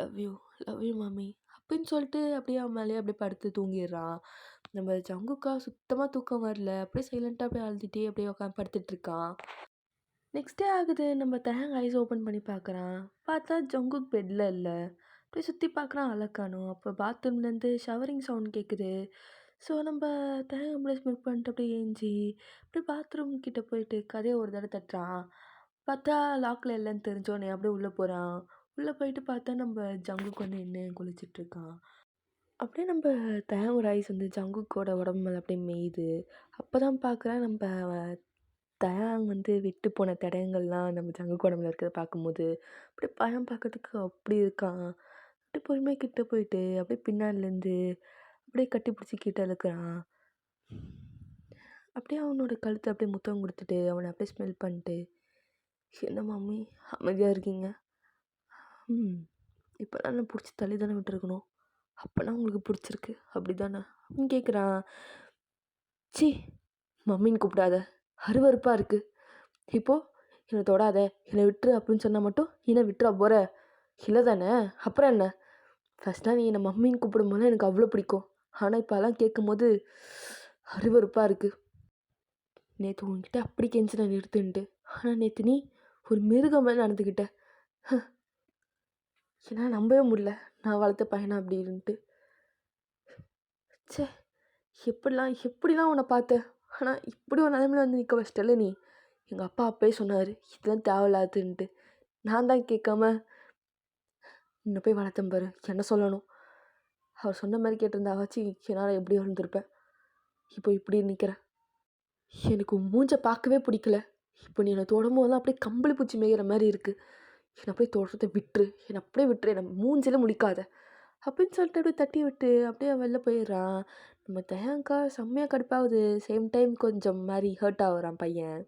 லவ் யூ மாமி அப்படின்னு சொல்லிட்டு அப்படியே அவன் மேலேயே அப்படியே படுத்து தூங்கிடுறான். நம்ம ஜங்குக்கா சுத்தமாக தூக்கம் வரல. அப்படியே சைலண்ட்டாக அப்படியே அழுதுகிட்டே அப்படியே உட்காந்து படுத்துட்டு இருக்கான். நெக்ஸ்ட் டே ஆகுது. நம்ம தஹாங் ஐஸ் ஓப்பன் பண்ணி பார்க்குறான். பார்த்தா ஜங்குக் பெட்டில் இல்லை. அப்படியே சுற்றி பார்க்குறான், ஆளை காணோம். அப்போ பாத்ரூம்லேருந்து ஷவரிங் சவுண்ட் கேட்குது. ஸோ நம்ம தஹாங் அப்படியே ஸ்மித் பண்ணிட்டு அப்படியே ஏஞ்சி அப்படியே பாத்ரூம் கிட்ட போயிட்டு கதையை ஒரு தடவை தட்டுறான். பார்த்தா லாக்கில் இல்லைன்னு தெரிஞ்சோடனே அப்படியே உள்ளே போகிறான். உள்ளே போயிட்டு பார்த்தா நம்ம ஜங்குக் வந்து என்ன குளிச்சிட்ருக்கான். அப்படியே நம்ம தஹாங்கோட ஐஸ் வந்து ஜங்குக்கோட உடம்பு மேலே அப்படியே மேயுது. அப்போ தான் பார்க்குறேன் நம்ம தயாங் வந்து விட்டு போன தடயங்கள்லாம் நம்ம ஜங்குக் உடம்புல இருக்கிறத பார்க்கும்போது அப்படியே பயம் பார்க்கறதுக்கு அப்படி இருக்கான். அப்படியே பொறுமையாக கிட்ட போயிட்டு அப்படியே பின்னாடிலேருந்து அப்படியே கட்டி பிடிச்சி கிட்ட இழுக்கிறான். அப்படியே அவனோட கழுத்தை அப்படியே முத்தம் கொடுத்துட்டு அவனை அப்படியே ஸ்மெல் பண்ணிட்டு, என்ன மம்மி அமைதியாக இருக்கீங்க? இப்போலாம் நான் பிடிச்சி தள்ளி தானே விட்டுருக்கணும். அப்போனா உங்களுக்கு பிடிச்சிருக்கு அப்படி தானே அப்படின்னு கேட்குறான். சி மம்மின்னு கூப்பிடாத, அருவருப்பாக இருக்குது. இப்போது என்னை தொடாத, என்னை விட்டுரு அப்படின்னு சொன்னால் மட்டும் என்னை விட்டுறா போகிற? இல்லை தானே, அப்புறம் என்ன? ஃபஸ்ட்லாம் நீ என்னை மம்மின்னு கூப்பிடும்போது எனக்கு அவ்வளோ பிடிக்கும். ஆனால் இப்போ அதெல்லாம் கேட்கும்போது அருவருப்பாக இருக்குது. நேற்று உங்ககிட்ட அப்படி கெஞ்சி நான் நிறுத்துன்ட்டு, ஆனால் நேற்று நீ ஒரு மிருகம் மாதிரி நடந்துக்கிட்ட. என்னால் நம்பவே முடியல நான் வளர்த்த பையனா அப்படின்ட்டு. சே எப்படிலாம் உன்னை பார்த்தேன். ஆனால் இப்படி ஒரு நிலைமையில வந்து நிற்க வச்சிட்டல நீ. எங்கள் அப்பா அப்பயே சொன்னார் இதெல்லாம் தேவையில்லாதுன்ட்டு. நான் தான் கேட்காம என்னை போய் வளர்த்தேன் பாரு. என்ன சொல்லணும், அவர் சொன்ன மாதிரி கேட்டிருந்தாவாச்சு என்னால் எப்படி வளர்ந்துருப்பேன். இப்போ இப்படி நிற்கிறேன். எனக்கு மூஞ்சை பார்க்கவே பிடிக்கல. இப்போ நீ என்னை தொடும்போதெல்லாம் அப்படியே கம்பளி பூச்சி மேய்கிற மாதிரி இருக்குது. என்னை அப்படியே தோட்டத்தை விட்டுரு, என்னை அப்படியே விட்டுரு, என்னை மூஞ்சில் முடிக்காத அப்படின்னு சொல்லிட்டு அப்படியே தட்டி விட்டு அப்படியே வெளில போயிடுறான். நம்ம தயாங்கா செம்மையாக கடுப்பாகுது. சேம் டைம் கொஞ்சம் மாதிரி ஹர்ட் ஆகுறான் பையன்.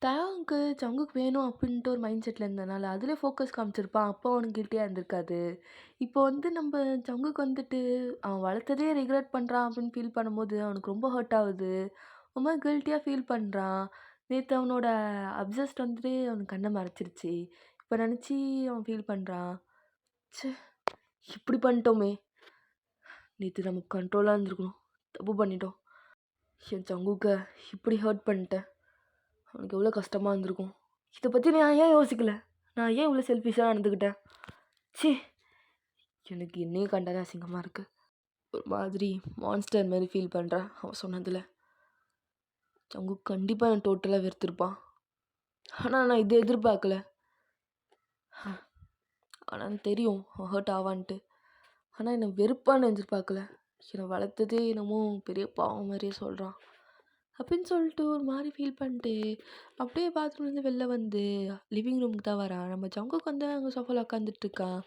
தயாங்க்கு ஜங்குக்கு வேணும் அப்படின்ட்டு ஒரு மைண்ட் செட்டில் இருந்தனால அதிலே ஃபோக்கஸ் காமிச்சிருப்பான். அப்போ அவனுக்கு கில்ட்டியாக இருந்திருக்காது. இப்போ வந்து நம்ம ஜங்குக்கு வந்துட்டு அவன் வளர்த்ததே ரிக்ரெட் பண்ணுறான் அப்படின்னு ஃபீல் பண்ணும்போது அவனுக்கு ரொம்ப ஹர்ட் ஆகுது. ரொம்ப கில்ட்டியாக ஃபீல் பண்ணுறான். நேற்று அவனோட அப்சஸ்ட் வந்துட்டு அவனுக்கு கண்ணை மறைச்சிருச்சு. இப்போ நினச்சி அவன் ஃபீல் பண்ணுறான். ச்சே இப்படி பண்ணிட்டோமே, நேற்று நமக்கு கண்ட்ரோலாக இருந்திருக்கணும், தப்பு பண்ணிட்டோம். என் ஜங்குக்கை இப்படி ஹர்ட் பண்ணிட்டேன். அவனுக்கு எவ்வளோ கஷ்டமாக இருந்திருக்கும். இதை பற்றி நான் ஏன் யோசிக்கல? நான் ஏன் இவ்வளோ செல்ஃபிஷாக நடந்துக்கிட்டேன்? சி எனக்கு என்னையே கண்டாலே அசிங்கமாக இருக்குது. ஒரு மாதிரி மான்ஸ்டர் மாதிரி ஃபீல் பண்ணுறேன் அவன் சொன்னதில். ஜங்குக் கண்டிப்பாக என் டோட்டலாக வெறுத்திருப்பான். ஆனால் நான் இதை எதிர்பார்க்கல. ஆனால் தெரியும் அவன் ஹர்ட் ஆவான்ட்டு. ஆனால் என்னை வெறுப்பான்னு எதிர்பார்க்கல. என்னை வளர்த்ததே என்னமோ பெரிய பாவம் மாதிரியே சொல்கிறான் அப்படின்னு சொல்லிட்டு ஒரு மாதிரி ஃபீல் பண்ணிட்டு அப்படியே பாத்ரூம்லேருந்து வெளில வந்து லிவிங் ரூமுக்கு தான் வரான். நம்ம ஜங்குக்கு வந்து அங்கே சோஃபாவில் உட்காந்துட்ருக்கான்.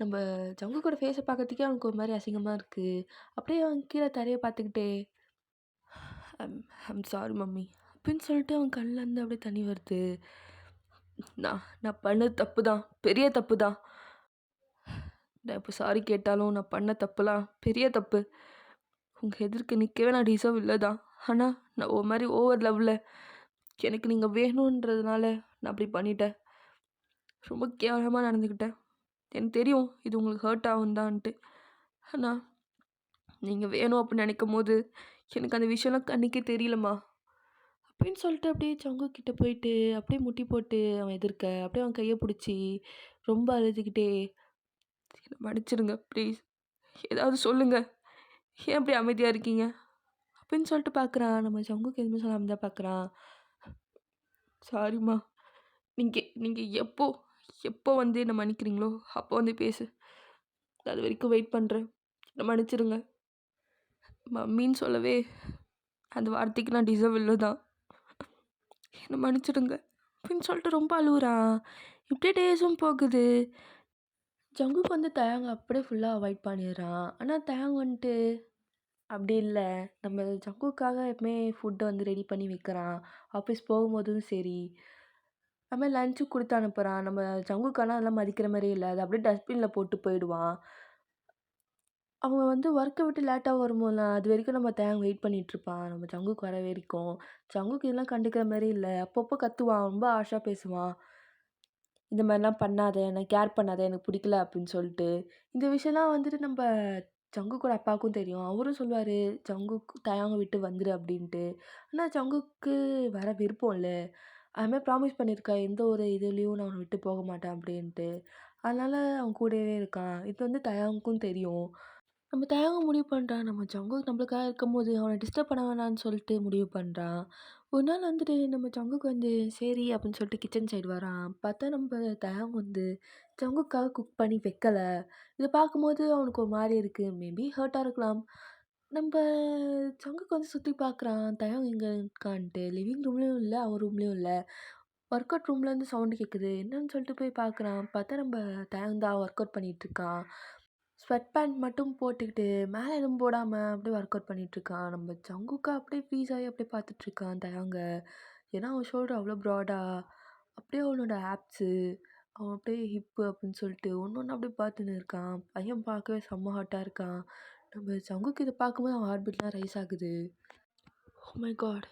நம்ம ஜங்குக்கோட ஃபேஸை பார்க்கறதுக்கே அவனுக்கு ஒரு மாதிரி அசிங்கமாக இருக்குது. அப்படியே அவன் கீழே தரையை பார்த்துக்கிட்டே ஐம் சாரி மம்மி அப்படின்னு சொல்லிட்டு அவன் கண்ணிலேருந்து அப்படியே தண்ணி வருது. நான் பண்ண தப்பு தான், பெரிய தப்பு தான். நான் இப்போ சாரி கேட்டாலும் நான் பண்ண தப்புலாம் பெரிய தப்பு. உங்கள் எதிர்க்க நிற்கவே நான் டிசர்வ் இல்லை தான். ஆனால் நான் ஒரு மாதிரி ஓவர் லவ்வில் எனக்கு நீங்கள் வேணுன்றதுனால நான் அப்படி பண்ணிட்டேன். ரொம்ப கேவலமாக நடந்துக்கிட்டேன். எனக்கு தெரியும் இது உங்களுக்கு ஹர்ட் ஆகும் தான்ட்டு. ஆனால் நீங்கள் வேணும் அப்படின்னு நினைக்கும் போது எனக்கு அந்த விஷயம்லாம் கண்ணுக்கே தெரியலம்மா அப்படின்னு சொல்லிட்டு அப்படியே ஜங்குக்கிட்ட போயிட்டு அப்படியே முட்டி போட்டு அவன் எதிர்க்க அப்படியே அவன் கையை பிடிச்சி ரொம்ப அழுதுகிட்டே என்னை மன்னிச்சிடுங்க ப்ளீஸ், ஏதாவது சொல்லுங்கள், ஏன் அப்படி அமைதியாக இருக்கீங்க அப்படின்னு சொல்லிட்டு பார்க்குறான். நம்ம ஜங்குக்கு எதுவுமே சொல்லாமல் தான் பார்க்குறான். சாரிம்மா, நீங்கள் எப்போ வந்து என்னை மன்னிக்கிறீங்களோ அப்போ வந்து பேசு. அது வரைக்கும் வெயிட் பண்ணுறேன், என்னை மன்னிச்சிடுங்க. மம்மின்னு சொல்லவே அந்த வார்த்தைக்கு நான் டிசர்வ் இல்லை தான். என்னை மன்னிச்சிடுங்க அப்படின்னு சொல்லிட்டு ரொம்ப அழுவுறான். இப்படியே டேஸும் போகுது. ஜங்குக்கு வந்து தயாங்க அப்படியே ஃபுல்லாக அவாய்ட் பண்ணிடுறான். ஆனால் தயாங் வந்துட்டு அப்படி இல்லை, நம்ம ஜங்குக்காக எப்பவுமே ஃபுட்டை வந்து ரெடி பண்ணி வைக்கிறான். ஆஃபீஸ் போகும்போதும் சரி, அதுமாதிரி லஞ்சு கொடுத்து அனுப்புகிறான். நம்ம ஜங்குக்கான அதெல்லாம் மதிக்கிற மாதிரியே இல்லை, அது அப்படியே டஸ்ட்பினில் போட்டு போயிடுவான். அவங்க வந்து ஒர்க்கை விட்டு லேட்டாக வரும்போதெல்லாம் அது வரைக்கும் நம்ம தேங்க வெயிட் பண்ணிகிட்ருப்பான், நம்ம ஜங்குக்கு வர வரைக்கும். ஜங்குக்கு இதெல்லாம் கண்டுக்கிற மாதிரி இல்லை, அப்பப்போ கத்துவான், ரொம்ப ஹார்ஷாக பேசுவான். இந்த மாதிரிலாம் பண்ணாத, எனக்கு கேர் பண்ணாத, எனக்கு பிடிக்கல அப்படின்னு சொல்லிட்டு. இந்த விஷயம்லாம் வந்துட்டு நம்ம ஜங்குக்கோட அப்பாவுக்கும் தெரியும். அவரும் சொல்லுவார், ஜங்குக்கு தயாங்க விட்டு வந்துரு அப்படின்ட்டு. ஆனால் ஜங்குக்கு வர விருப்பம் இல்லை. அதுமாதிரி ப்ராமிஸ் பண்ணியிருக்கா, எந்த ஒரு இதுலேயும் நான் அவனை விட்டு போக மாட்டேன் அப்படின்ட்டு. அதனால் அவன் கூடவே இருக்கான். இது வந்து தயாங்குக்கும் தெரியும். நம்ம தயங்க முடிவு பண்ணுறான், நம்ம ஜங்குக் நம்மளுக்காக இருக்கும்போது அவனை டிஸ்டர்ப் பண்ண வேணான்னு சொல்லிட்டு முடிவு பண்ணுறான். ஒரு நாள் வந்துட்டு நம்ம ஜங்குக் வந்து சரி அப்படின்னு சொல்லிட்டு கிச்சன் சைடு வரான். பார்த்தா நம்ம தயாங் வந்து ஜங்குக்காக குக் பண்ணி வைக்கலை. இதை பார்க்கும்போது அவனுக்கு ஒரு மாதிரி இருக்குது, மேபி ஹர்ட்டாக இருக்கலாம். நம்ம ஜங்குக் வந்து சுற்றி பார்க்குறான், தயாங் எங்கே இருக்கான்ட்டு. லிவிங் ரூம்லேயும் இல்லை, அவன் ரூம்லேயும் இல்லை. ஒர்க் அவுட் ரூம்லேருந்து சவுண்டு கேட்குது, என்னன்னு சொல்லிட்டு போய் பார்க்குறான். பார்த்தா நம்ம தயாங் தான் ஒர்க் அவுட் பண்ணிகிட்ருக்கான். ஸ்வெட் பேண்ட் மட்டும் போட்டுக்கிட்டு, மேலே எதுவும் போடாமல் அப்படியே ஒர்க் அவுட் பண்ணிகிட்ருக்கான். நம்ம ஜங்குக்கா அப்படியே ஃப்ரீஸ் ஆகி அப்படியே பார்த்துட்ருக்கான் தயாங்க. ஏன்னா அவன் ஷோல்டர் அவ்வளோ ப்ராடா, அப்படியே அவனோட ஆப்ஸு, அவன் அப்படியே ஹிப்பு அப்படின்னு சொல்லிட்டு ஒன்று ஒன்று அப்படியே பார்த்துன்னு இருக்கான். பையன் பார்க்கவே செம்ம ஹாட்டாக இருக்கான். நம்ம ஜங்குக்கு இதை பார்க்கும்போது அவன் ஹார்ட் பீட்லாம் ரைஸ் ஆகுது. ஓ மை காட்,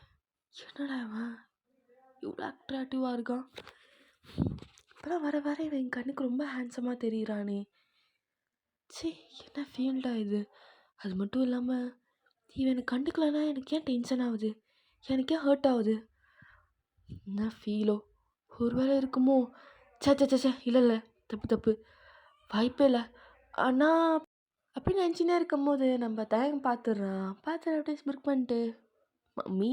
என்னடா அவன் இவ்வளோ அட்ராக்டிவாக இருக்கான். இப்போலாம் வர வர இவன் என் கண்ணுக்கு ரொம்ப ஹேண்ட்ஸமாக தெரியுறானே. ச்சீ, என்ன ஃபீல்டா இது. அது மட்டும் இல்லாமல் இவன் எனக்கு கண்டுக்கலன்னா எனக்கு ஏன் டென்ஷன் ஆகுது, எனக்கே ஹர்ட் ஆகுது. என்ன ஃபீலோ, ஒரு வேளை இருக்குமோ. சே சே சே சே, இல்லை இல்லை, தப்பு தப்பு, வாய்ப்பே இல்லை. ஆனால் அப்படி நினச்சினே இருக்கும்போது நம்ம தயங்க பார்த்துடுறான். பார்த்துட்டு அப்படியே ஸ்மிர்க் பண்ணிட்டு, மம்மி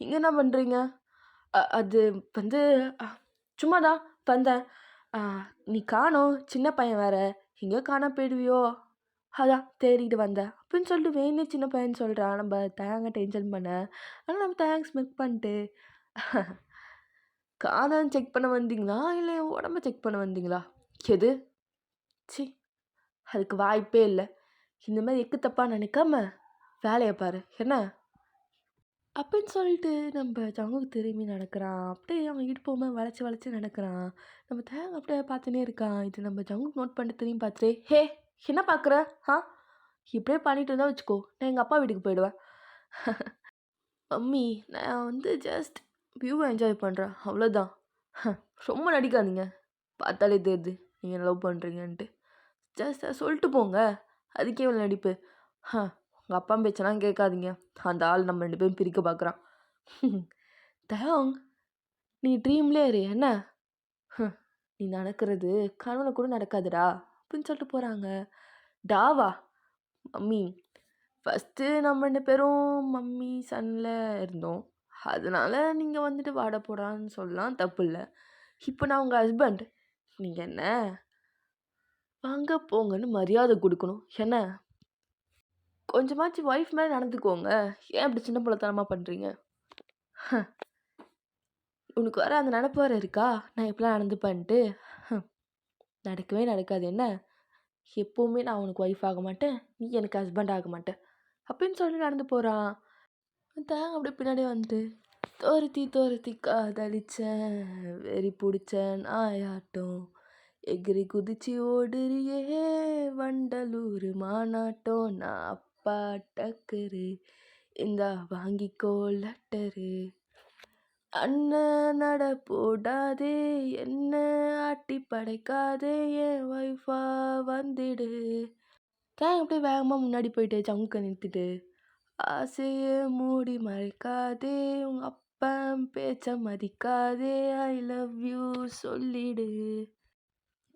இங்கே என்ன பண்ணுறீங்க? அது வந்து சும்மா தான் வந்தேன். நீ காணோம், சின்ன பையன் வேற, எங்கேயோ காணாம போயிடுவியோ, அதான் தேடிட்டு வந்தேன் அப்படின்னு சொல்லிட்டு வேணே சின்ன பையன் சொல்கிறான். நம்ம தயாங்க டென்ஷன் பண்ண. ஆனால் நம்ம தயாங்க ஸ்மிக் பண்ணிட்டு, காணான்னு செக் பண்ண வந்தீங்களா இல்லை உடம்ப செக் பண்ண வந்தீங்களா? எது? சி, அதுக்கு வாய்ப்பே இல்லை. இந்த மாதிரி எக்கு தப்பாக நினைக்காம வேலையை பாரு என்ன அப்படின்னு சொல்லிட்டு நம்ம ஜங்குக்கு திரும்பி நடக்கிறான். அப்படியே அவன் இடுப்போமே வளைச்சி வளைச்சி நடக்கிறான். நம்ம தேங்க அப்படியே பார்த்துனே இருக்கான். இது நம்ம ஜங்குக்கு நோட் பண்ணிட்டு திரும்பி பார்த்துட்டு, ஹே என்ன பார்க்குற? இப்படியே பண்ணிட்டு இருந்தா வச்சுக்கோ, நான் எங்கள் அப்பா வீட்டுக்கு போயிடுவேன். மம்மி நான் வந்து ஜஸ்ட் வியூவை என்ஜாய் பண்ணுறேன், அவ்வளோதான். ரொம்ப நடிக்காதீங்க, பார்த்தாலே தெரியுது நீங்கள் லவ் பண்ணுறீங்கன்ட்டு. ஜஸ்ட் சொல்லிட்டு போங்க, அதுக்கே இவ்வளோ நடிப்பு. உங்கள் அப்பா பேச்செல்லாம் கேட்காதீங்க, அந்த ஆள் நம்ம 2 பேரும் பிரிக்க பார்க்குறான். தயாங் நீ ட்ரீம்லே இரு என்ன, நீ நடக்கிறது கனவுல கூட நடக்காதுடா அப்படின்னு சொல்லிட்டு போகிறாங்க. டாவா மம்மி, ஃபஸ்ட்டு நம்ம 2 பேரும் மம்மி சன்னில் இருந்தோம், அதனால நீங்கள் வந்துட்டு வாட போடான்னு சொல்லலாம், தப்பு இல்லை. இப்போ நான் உங்கள் ஹஸ்பண்ட், நீங்கள் என்ன வாங்க போங்கன்னு மரியாதை கொடுக்கணும் என்ன. கொஞ்சமாச்சு ஒய்ஃப் மேலே நடந்துக்கோங்க, ஏன் அப்படி சின்ன பிள்ளைத்தனமாக பண்ணுறீங்க? உனக்கு வர அந்த நினப்பு வர இருக்கா, நான் எப்படிலாம் நடந்துப்பேன்ட்டு? நடக்கவே நடக்காது என்ன. எப்போவுமே நான் உனக்கு ஒய்ஃப் ஆக மாட்டேன், நீ எனக்கு ஹஸ்பண்ட் ஆக மாட்டேன் அப்படின்னு சொல்லி நடந்து போகிறான். தாங்க அப்படியே பின்னாடி வந்துட்டு, தோருத்தி தோருத்தி காதலிச்சேன், வெறி பிடிச்சேன் ஆயாட்டம், எகிரி குதிச்சு ஓடுறியே வண்டலூர் மாநாட்டம், நான் அப்பா டக்கரு, இந்தா வாங்கிக்கோ லெட்டரு, அண்ணன் நட போடாதே என்ன ஆட்டி படைக்காதே என் ஒய்ஃபா வந்திடு. தாங்க அப்படியே வேகமாக முன்னாடி போயிட்டு ஜங்குக்க நிறுத்திட்டு, ஆசையை மூடி மறைக்காதே உங்கள் அப்பன் பேச்ச மதிக்காதே ஐ லவ் யூ சொல்லிடு.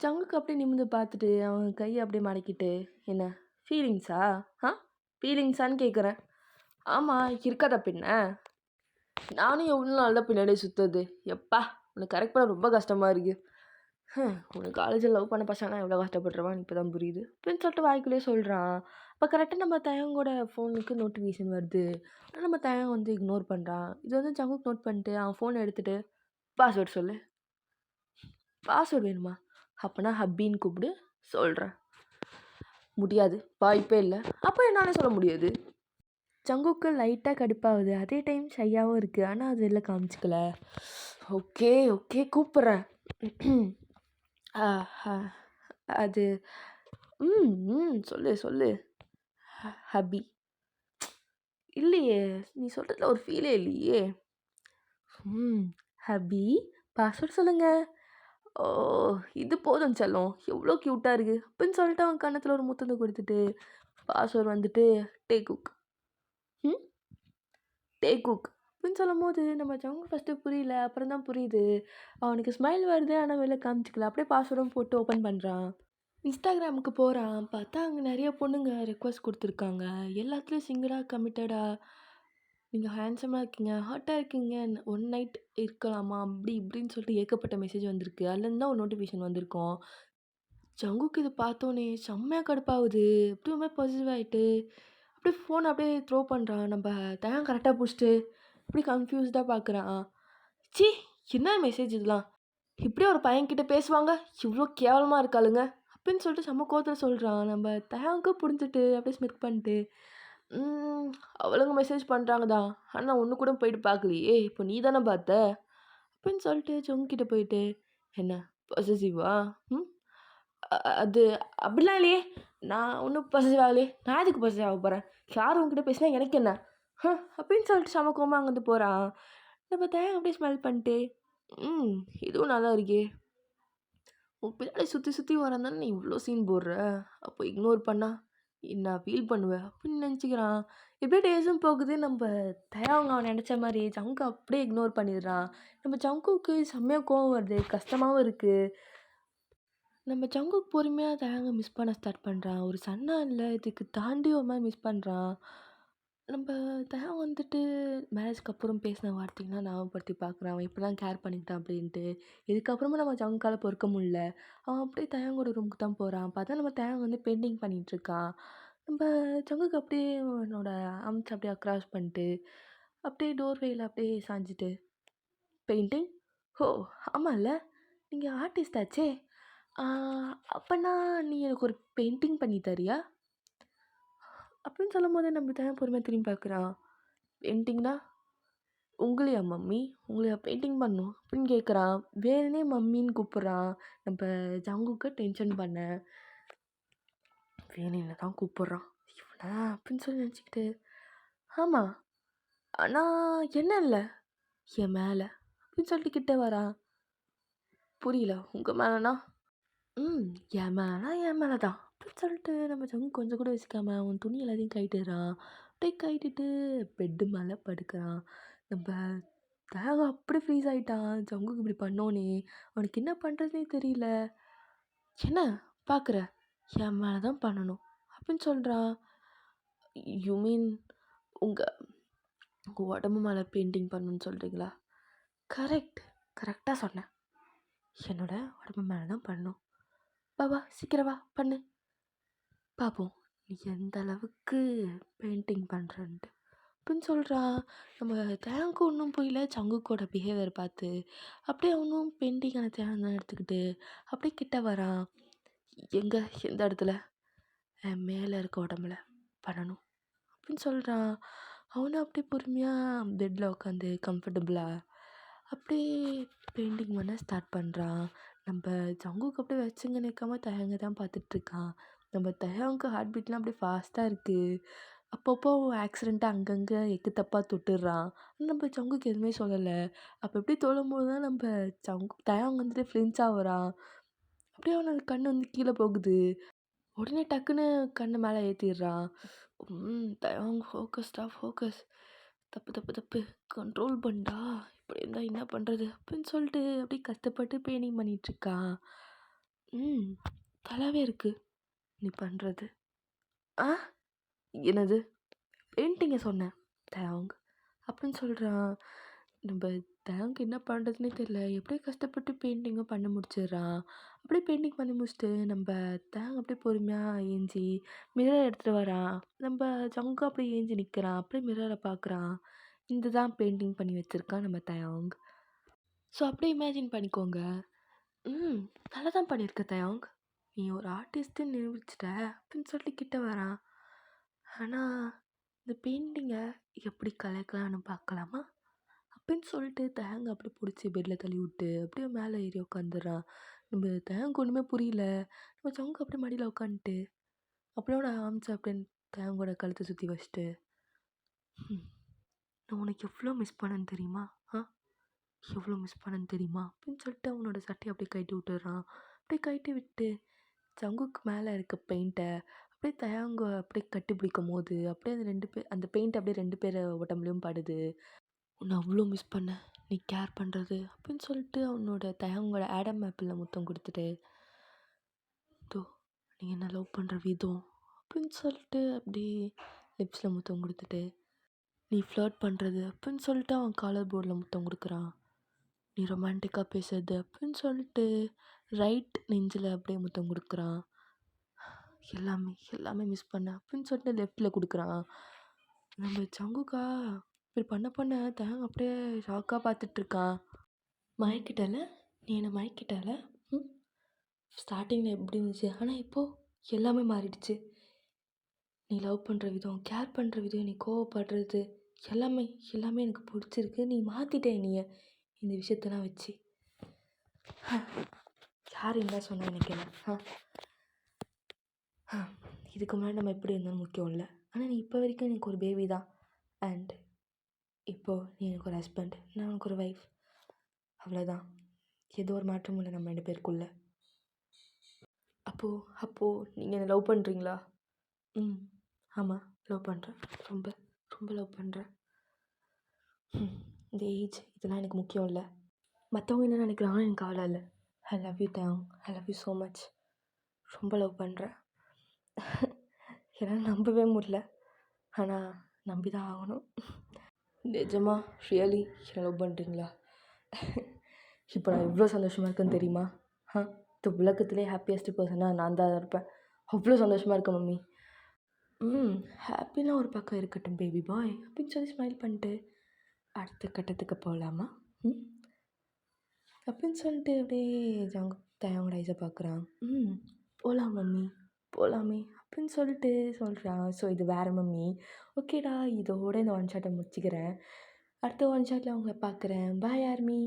ஜங்குக்கு அப்படியே நிமிர்ந்து பார்த்துட்டு அவன் கையை அப்படியே மடக்கிட்டு, என்ன ஃபீலிங்ஸா? ஃபீலிங்ஸான்னு கேட்குறேன். ஆமாம் இருக்காதா பின்ன, நானும் எவ்வளோ நாள் தான் பின்னாடியே சுற்றுறது, எப்பா உனக்கு கரெக்ட் பண்ண ரொம்ப கஷ்டமாக இருக்குது. உனக்கு காலேஜில் லவ் பண்ண பசங்கலாம் எவ்வளோ கஷ்டப்பட்டுருவான்னு இப்போ தான் புரியுது அப்படின்னு சொல்லிட்டு வாய்க்குள்ளேயே சொல்கிறான். அப்போ கரெக்டாக நம்ம தயங்கோட ஃபோனுக்கு நோட்டிஃபிகேஷன் வருது. ஆனா நம்ம தயங்க வந்து இக்னோர் பண்ணுறான். இது வந்து ஜங்குக் நோட் பண்ணிட்டு அவன் ஃபோனை எடுத்துட்டு பாஸ்வேர்ட் சொல்லு. பாஸ்வேர்ட் வேணுமா? அப்போனா ஹப்பின்னு கூப்பிடு சொல்கிறேன். முடியாது, வாய்ப்பே இல்லை. அப்போ என்னால் சொல்ல முடியாது. ஜங்குக்கு லைட்டாக கடுப்பாகுது. அதே டைம் ஷையாகவும் இருக்குது. ஆனால் அது வெளில காமிச்சிக்கல. ஓகே ஓகே கூப்பிட்றேன். அது சொல்லு சொல்லு. ஹப்பி. இல்லையே, நீ சொல்கிறதுல ஒரு ஃபீலே இல்லையே. ஹப்பி பாஸ்வேர்ட் சொல்லுங்க. ஓ, இது போதும் செல்லம், எவ்வளோ க்யூட்டாக இருக்குது அப்படின்னு சொல்லிட்டு அவன் கன்னத்தில் ஒரு முத்தத்தை கொடுத்துட்டு பாஸ்வேர்ட் வந்துட்டு டே குக். டே குக் அப்படின்னு சொல்லும்போது நம்ம ஜங்கு ஃபஸ்ட்டு புரியல. அப்புறம் தான் புரியுது. அவனுக்கு ஸ்மைல் வருது ஆனால் வெளில காமிச்சிக்கல. அப்படியே பாஸ்வேர்டும் போட்டு ஓப்பன் பண்ணுறான். இன்ஸ்டாகிராமுக்கு போகிறான். பார்த்தா அங்கே நிறைய பொண்ணுங்க ரெக்வஸ்ட் கொடுத்துருக்காங்க. எல்லாத்துலேயும் சிங்கிளாக கமிட்டடாக நீங்கள் ஹேண்ட்ஸமாக இருக்கீங்க, ஹாட்டாக இருக்கீங்க, ஒன் நைட் இருக்கலாமா அப்படி இப்படின்னு சொல்லிட்டு ஏகப்பட்ட மெசேஜ் வந்திருக்கு. அதுலேருந்து தான் ஒரு நோட்டிஃபிகேஷன் வந்திருக்கும். ஜங்குக்கு இது பார்த்தோன்னே செம்மையாக கடுப்பாகுது. அப்படியே ஒரு மாதிரி பாசிட்டிவ் ஆகிட்டு அப்படியே ஃபோனை அப்படியே த்ரோ பண்ணுறான். நம்ம தயான் கரெக்டாக பிடிச்சிட்டு இப்படி கன்ஃபியூஸ்டாக பார்க்குறான். ச்சீ, என்ன மெசேஜ் இதெல்லாம்? இப்படியே ஒரு பையன்கிட்ட பேசுவாங்க, இவ்வளோ கேவலமாக இருக்காளுங்க அப்படின்னு சொல்லிட்டு செம்ம கோவத்தில் சொல்கிறான். நம்ம தயாவுக்கு புரிஞ்சுட்டு அப்படியே ஸ்மித் பண்ணிட்டு அவளுங்க மெசேஜ் பண்ணுறாங்க தான், ஆனால் ஒன்று கூட போயிட்டு பார்க்கலையே, இப்போ நீ தானே பார்த்த அப்படின்னு சொல்லிட்டு ஜொங்கிட்ட போயிட்டு என்ன பொசசிவா? அது அப்படிலாம் இல்லையே, நான் ஒன்றும் பொசசிவ் ஆகலையே, நான் எதுக்கு பொசசிவ் ஆக போகிறேன், யார் உங்ககிட்ட பேசினா எனக்கு என்ன அப்படின்னு சொல்லிட்டு செம கோவமா அங்கேருந்து போகிறான். நம்ம தயாங்க அப்படியே ஸ்மெல் பண்ணிட்டு இதுவும் நல்லா இருக்கே, உன் பின்னாடி சுற்றி சுற்றி வரேன் தானே நீ இவ்வளோ சீன் போடுற, அப்போ இக்னோர் பண்ணா நான் ஃபீல் பண்ணுவேன் அப்படின்னு நினச்சிக்கிறான். இப்படியே டேஸும் போகுது. நம்ம தயாங்க அவன் நினச்ச மாதிரி ஜங்கு அப்படியே இக்னோர் பண்ணிடுறான். நம்ம ஜங்குக்கு செம்மையாக கோவம் வருது, கஷ்டமாகவும் இருக்குது. நம்ம ஜங்குக் பொறுமையாக தயாங்க மிஸ் பண்ண ஸ்டார்ட் பண்ணுறான். ஒரு சன்னா இல்லை, இதுக்கு தாண்டி ஒரு மாதிரி மிஸ் பண்ணுறான். நம்ம தயான் வந்துட்டு மேரேஜ்க்கு அப்புறம் பேசின வார்த்தைங்கலாம் ஞாபகப்படுத்தி பார்க்குறான். அவன் இப்படிலாம் கேர் பண்ணிக்கிட்டான் அப்படின்ட்டு. இதுக்கப்புறமா நம்ம ஜங்குக்கால பொறுக்க முடியல. அவன் அப்படியே தயாங்கோட ரூமுக்கு தான் போகிறான். பார்த்தா நம்ம தயாங் வந்து பெயிண்டிங் பண்ணிகிட்ருக்கான். நம்ம ஜங்குக்கு அப்படியே அவனோட ஆர்ம்ஸ் அப்படியே அக்ராஸ் பண்ணிட்டு அப்படியே டோர்வேயில் அப்படியே சாஞ்சிட்டு பெயிண்டிங். ஓ ஆமாம்ல, நீங்கள் ஆர்டிஸ்ட் ஆச்சே. அப்போனா நீ எனக்கு ஒரு பெயிண்டிங் பண்ணி தரியா அப்படின்னு சொல்லும்போது நம்ம தயான் பொறுமையாக திரும்பி பார்க்குறான். பெயிண்டிங்னா உங்களையா மம்மி, உங்களையா பெயிண்டிங் பண்ணணும் அப்படின்னு கேட்குறான். வேணுனே மம்மின்னு கூப்பிட்றான். நம்ம ஜங்குக்கு டென்ஷன் பண்ண வேணுன்னு தான் கூப்பிட்றான் இவனை அப்படின்னு சொல்லி நினச்சிக்கிட்டு ஆமாம், ஆனால் என்ன இல்லை என் மேலே அப்படின்னு சொல்லிட்டு கிட்ட வரான். புரியல, உங்கள் மேலேனா? என் மேலேனா என் மேலே தான் அப்படின்னு சொல்லிட்டு நம்ம ஜங்கு கொஞ்சம் கூட யோசிக்காம அவன் துணி எல்லாத்தையும் கட்டிடுறான். அப்படியே கட்டிட்டு பெட்டு மேலே படுக்கிறான். நம்ம தேக அப்படி ஃப்ரீஸ் ஆகிட்டான். ஜங்குக்கு இப்படி பண்ணோன்னே அவனுக்கு என்ன பண்ணுறதுனே தெரியல. என்ன பார்க்குற, என் மேலே தான் பண்ணணும் அப்படின்னு சொல்கிறான். யூ மீன் உங்கள் உங்கள் உடம்பு மேலே பெயிண்டிங் பண்ணணுன்னு சொல்கிறீங்களா? கரெக்டாக சொன்னேன். என்னோட உடம்பு மேலே தான் பண்ணணும். வா சீக்கிரம் வா பண்ணு பார்ப்போம் நீ எந்த அளவுக்கு பெயிண்டிங் பண்ணுறன்ட்டு அப்படின்னு சொல்கிறான். நம்ம தேங்க்கு ஒன்றும் புரியல ஜங்குக்கோட பிஹேவியர் பார்த்து. அப்படியே அவனும் பெயிண்டிங்கான தேங்காய் தான் எடுத்துக்கிட்டு அப்படியே கிட்ட வரான். எந்த இடத்துல? என் மேலே இருக்க உடம்புல பண்ணணும் அப்படின்னு சொல்கிறான். அவனும் அப்படியே பொறுமையாக பெட்டில் உட்காந்து கம்ஃபர்டபுளாக அப்படியே பெயிண்டிங் பண்ண ஸ்டார்ட் பண்ணுறான். நம்ம ஜங்குக்கு அப்படியே வச்சுங்க நிற்காம தயங்க தான் பார்த்துட்ருக்கான். நம்ம தயாவுக்கு ஹார்ட் பீட்லாம் அப்படியே ஃபாஸ்ட்டாக இருக்குது. அப்பப்போ ஆக்சிடெண்ட்டாக அங்கங்கே எக்கு தப்பாக தொட்டுடுறான். நம்ம ஜங்குக்கு எதுவுமே சொல்லலை. அப்போ எப்படி தொழும்போது தான் நம்ம தயாங் வந்துட்டு ஃப்ளின்ச் ஆகுறான். அப்படியே அவனோட கண் வந்து கீழே போகுது. உடனே டக்குன்னு கண்ணை மேலே ஏற்றிடுறான். தயாங் ஃபோக்கஸ், தப்பு தப்பு தப்பு, கண்ட்ரோல் பண்ணா, இப்படி இருந்தால் என்ன பண்ணுறது அப்படின்னு சொல்லிட்டு அப்படியே கஷ்டப்பட்டு பெயிண்டிங் பண்ணிகிட்ருக்கான். நல்லாவே இருக்குது நீ பண்ணுறது. என்னது பெயிண்டிங்கை சொன்னேன் தயாங் அப்படின்னு சொல்கிறான். நம்ம தேங்க் என்ன பண்ணுறதுன்னே தெரியல. எப்படியோ கஷ்டப்பட்டு பெயிண்டிங்கும் பண்ணி முடிச்சிடுறான். அப்படியே பெயிண்டிங் பண்ணி முடிச்சுட்டு நம்ப தேங்க் அப்படியே பொறுமையா ஏஞ்சி மிரர் எடுத்துட்டு வரான். நம்ப ஜங்கும் அப்படியே ஏஞ்சி நிற்கிறான். அப்படியே மிரர பார்க்குறான். இந்த தான் பெயிண்டிங் பண்ணி வச்சிருக்கான் நம்ம தேங்க். ஸோ அப்படியே இமேஜின் பண்ணிக்கோங்க. ம். நல்லா தான் பண்ணியிருக்க தயாங். நீ ஒரு ஆர்டிஸ்ட்டுன்னு நிரூபிச்சுட்ட அப்படின்னு சொல்லிட்டு கிட்ட வரான். ஆனா, இந்த பெயிண்டிங்க எப்படி கலைக்கலான்னு பார்க்கலாமா? அப்படின்னு சொல்லிட்டு தயங்க அப்படியே பிடிச்சி பெட்ல தள்ளி விட்டு அப்படியே மேலே ஏறி உட்காந்துடுறான். நம்ம தயங்க ஒன்றுமே புரியல. நம்ம சங்கு அப்படியே மடியில் உட்காந்துட்டு அப்படியோட ஆரம்பிச்சு அப்படின்னு தயங்கோட கழுத்தை சுற்றி வச்சுட்டு, "ம், நான் உனக்கு எவ்வளோ மிஸ் பண்ணேன்னு தெரியுமா? ஆ எவ்வளோ மிஸ் பண்ணேன்னு தெரியுமா?" அப்படின்னு சொல்லிட்டு அவனோட சட்டையை அப்படியே கழட்டி விட்டுடுறான். அப்படியே கழட்டி விட்டு சங்குக்கு மேலே இருக்க பெயிண்ட்டை அப்படியே தயாங்க அப்படியே கட்டி பிடிக்கும்போது, அப்படியே அந்த 2 பேர் அந்த பெயிண்ட் அப்படியே 2 பேர் உடம்புலயும் படுது. "உன்னை அவ்வளோ மிஸ் பண்ணேன். நீ கேர் பண்ணுறது" அப்படின்னு சொல்லிட்டு அவனோட தயாங்கோட ஆடம் ஆப்பிளில் முத்தம் கொடுத்துட்டு, "தோ நீ என்ன லவ் பண்ணுற விதம்" அப்படின்னு சொல்லிட்டு அப்படியே லிப்ஸில் முத்தம் கொடுத்துட்டு, "நீ ஃப்ளர்ட் பண்ணுறது" அப்படின்னு சொல்லிட்டு அவன் காலர் போர்டில் முத்தம் கொடுக்குறான். "நீ ரொமான்டிக்காக பேசுறது" அப்படின்னு சொல்லிட்டு ரைட் நெஞ்சில் அப்படியே முத்தம் கொடுக்குறான். எல்லாமே எல்லாமே மிஸ் பண்ணேன் அப்படின்னு சொல்லிட்டு லெஃப்ட்டில் கொடுக்குறான். நம்ம சங்குக்கா இப்படி பண்ண பண்ண தேங்க அப்படியே ஷாக்காக பார்த்துட்ருக்கான். மயக்கிட்டல நீ என்னை மயக்கிட்டல. ம் ஸ்டார்டிங்கில் எப்படி இருந்துச்சு, ஆனால் இப்போது எல்லாமே மாறிடுச்சு. நீ லவ் பண்ணுற விதம், கேர் பண்ணுற விதம், நீ கோவப்படுறது எல்லாமே எல்லாமே எனக்கு பிடிச்சிருக்கு. நீ மாற்றிட்ட என்னைய இந்த விஷயத்தெல்லாம் வச்சு. யார் என்ன சொன்னா எனக்கு என்ன? இதுக்கு முன்னாடி நம்ம எப்படி இருந்தாலும் முக்கியம் இல்லை. ஆனால் நீ இப்போ வரைக்கும் எனக்கு ஒரு பேபி தான். அண்ட் இப்போது நீ எனக்கு ஒரு ஹஸ்பண்ட், நான் உனக்கு ஒரு ஒய்ஃப். அவ்வளோதான். எந்த ஒரு மாற்றமும் இல்லை நம்ம 2 பேருக்குள்ள. அப்போது நீங்கள் என்னை லவ் பண்ணுறீங்களா? ம் ஆமாம், லவ் பண்ணுறேன். ரொம்ப ரொம்ப லவ் பண்ணுறேன். இந்த ஏஜ் இதெல்லாம் எனக்கு முக்கியம் இல்லை. மற்றவங்க என்ன நினைக்கிறாங்கன்னு எனக்கு கவலை இல்லை. I love you thank. I love you so much. ரொம்ப லவ் பண்ணுறேன். என்னால் நம்பவே முடியல. ஆனால் நம்பி தான் ஆகணும். நிஜமா ரியலி என்னை லவ் பண்ணுறீங்களா? இப்போ நான் எவ்வளோ சந்தோஷமாக இருக்கேன்னு தெரியுமா? இந்த உலகத்திலே ஹாப்பியஸ்ட் பர்சனாக நான் தான் இருப்பேன். அவ்வளோ சந்தோஷமாக இருக்கேன் மம்மி. ஹாப்பிலாம் ஒரு பக்கம் இருக்கட்டும் பேபி பாய் அப்படின்னு சொல்லி ஸ்மைல் பண்ணிட்டு அடுத்த கட்டத்துக்கு போகலாமா? அப்படின்னு சொல்லிட்டு அப்படியே தயவோட ஐஸை பார்க்குறான். போகலாம் மம்மி, போகலாமே அப்படின்னு சொல்லிட்டு சொல்கிறான். ஸோ இது வேறு மம்மி. ஓகேடா, இதோட இந்த ஒன் ஷாட்டை முடிச்சுக்கிறேன். அடுத்த ஒன் ஷாட்டில் அவங்கள பார்க்குறேன். பாய் ஆர்மி.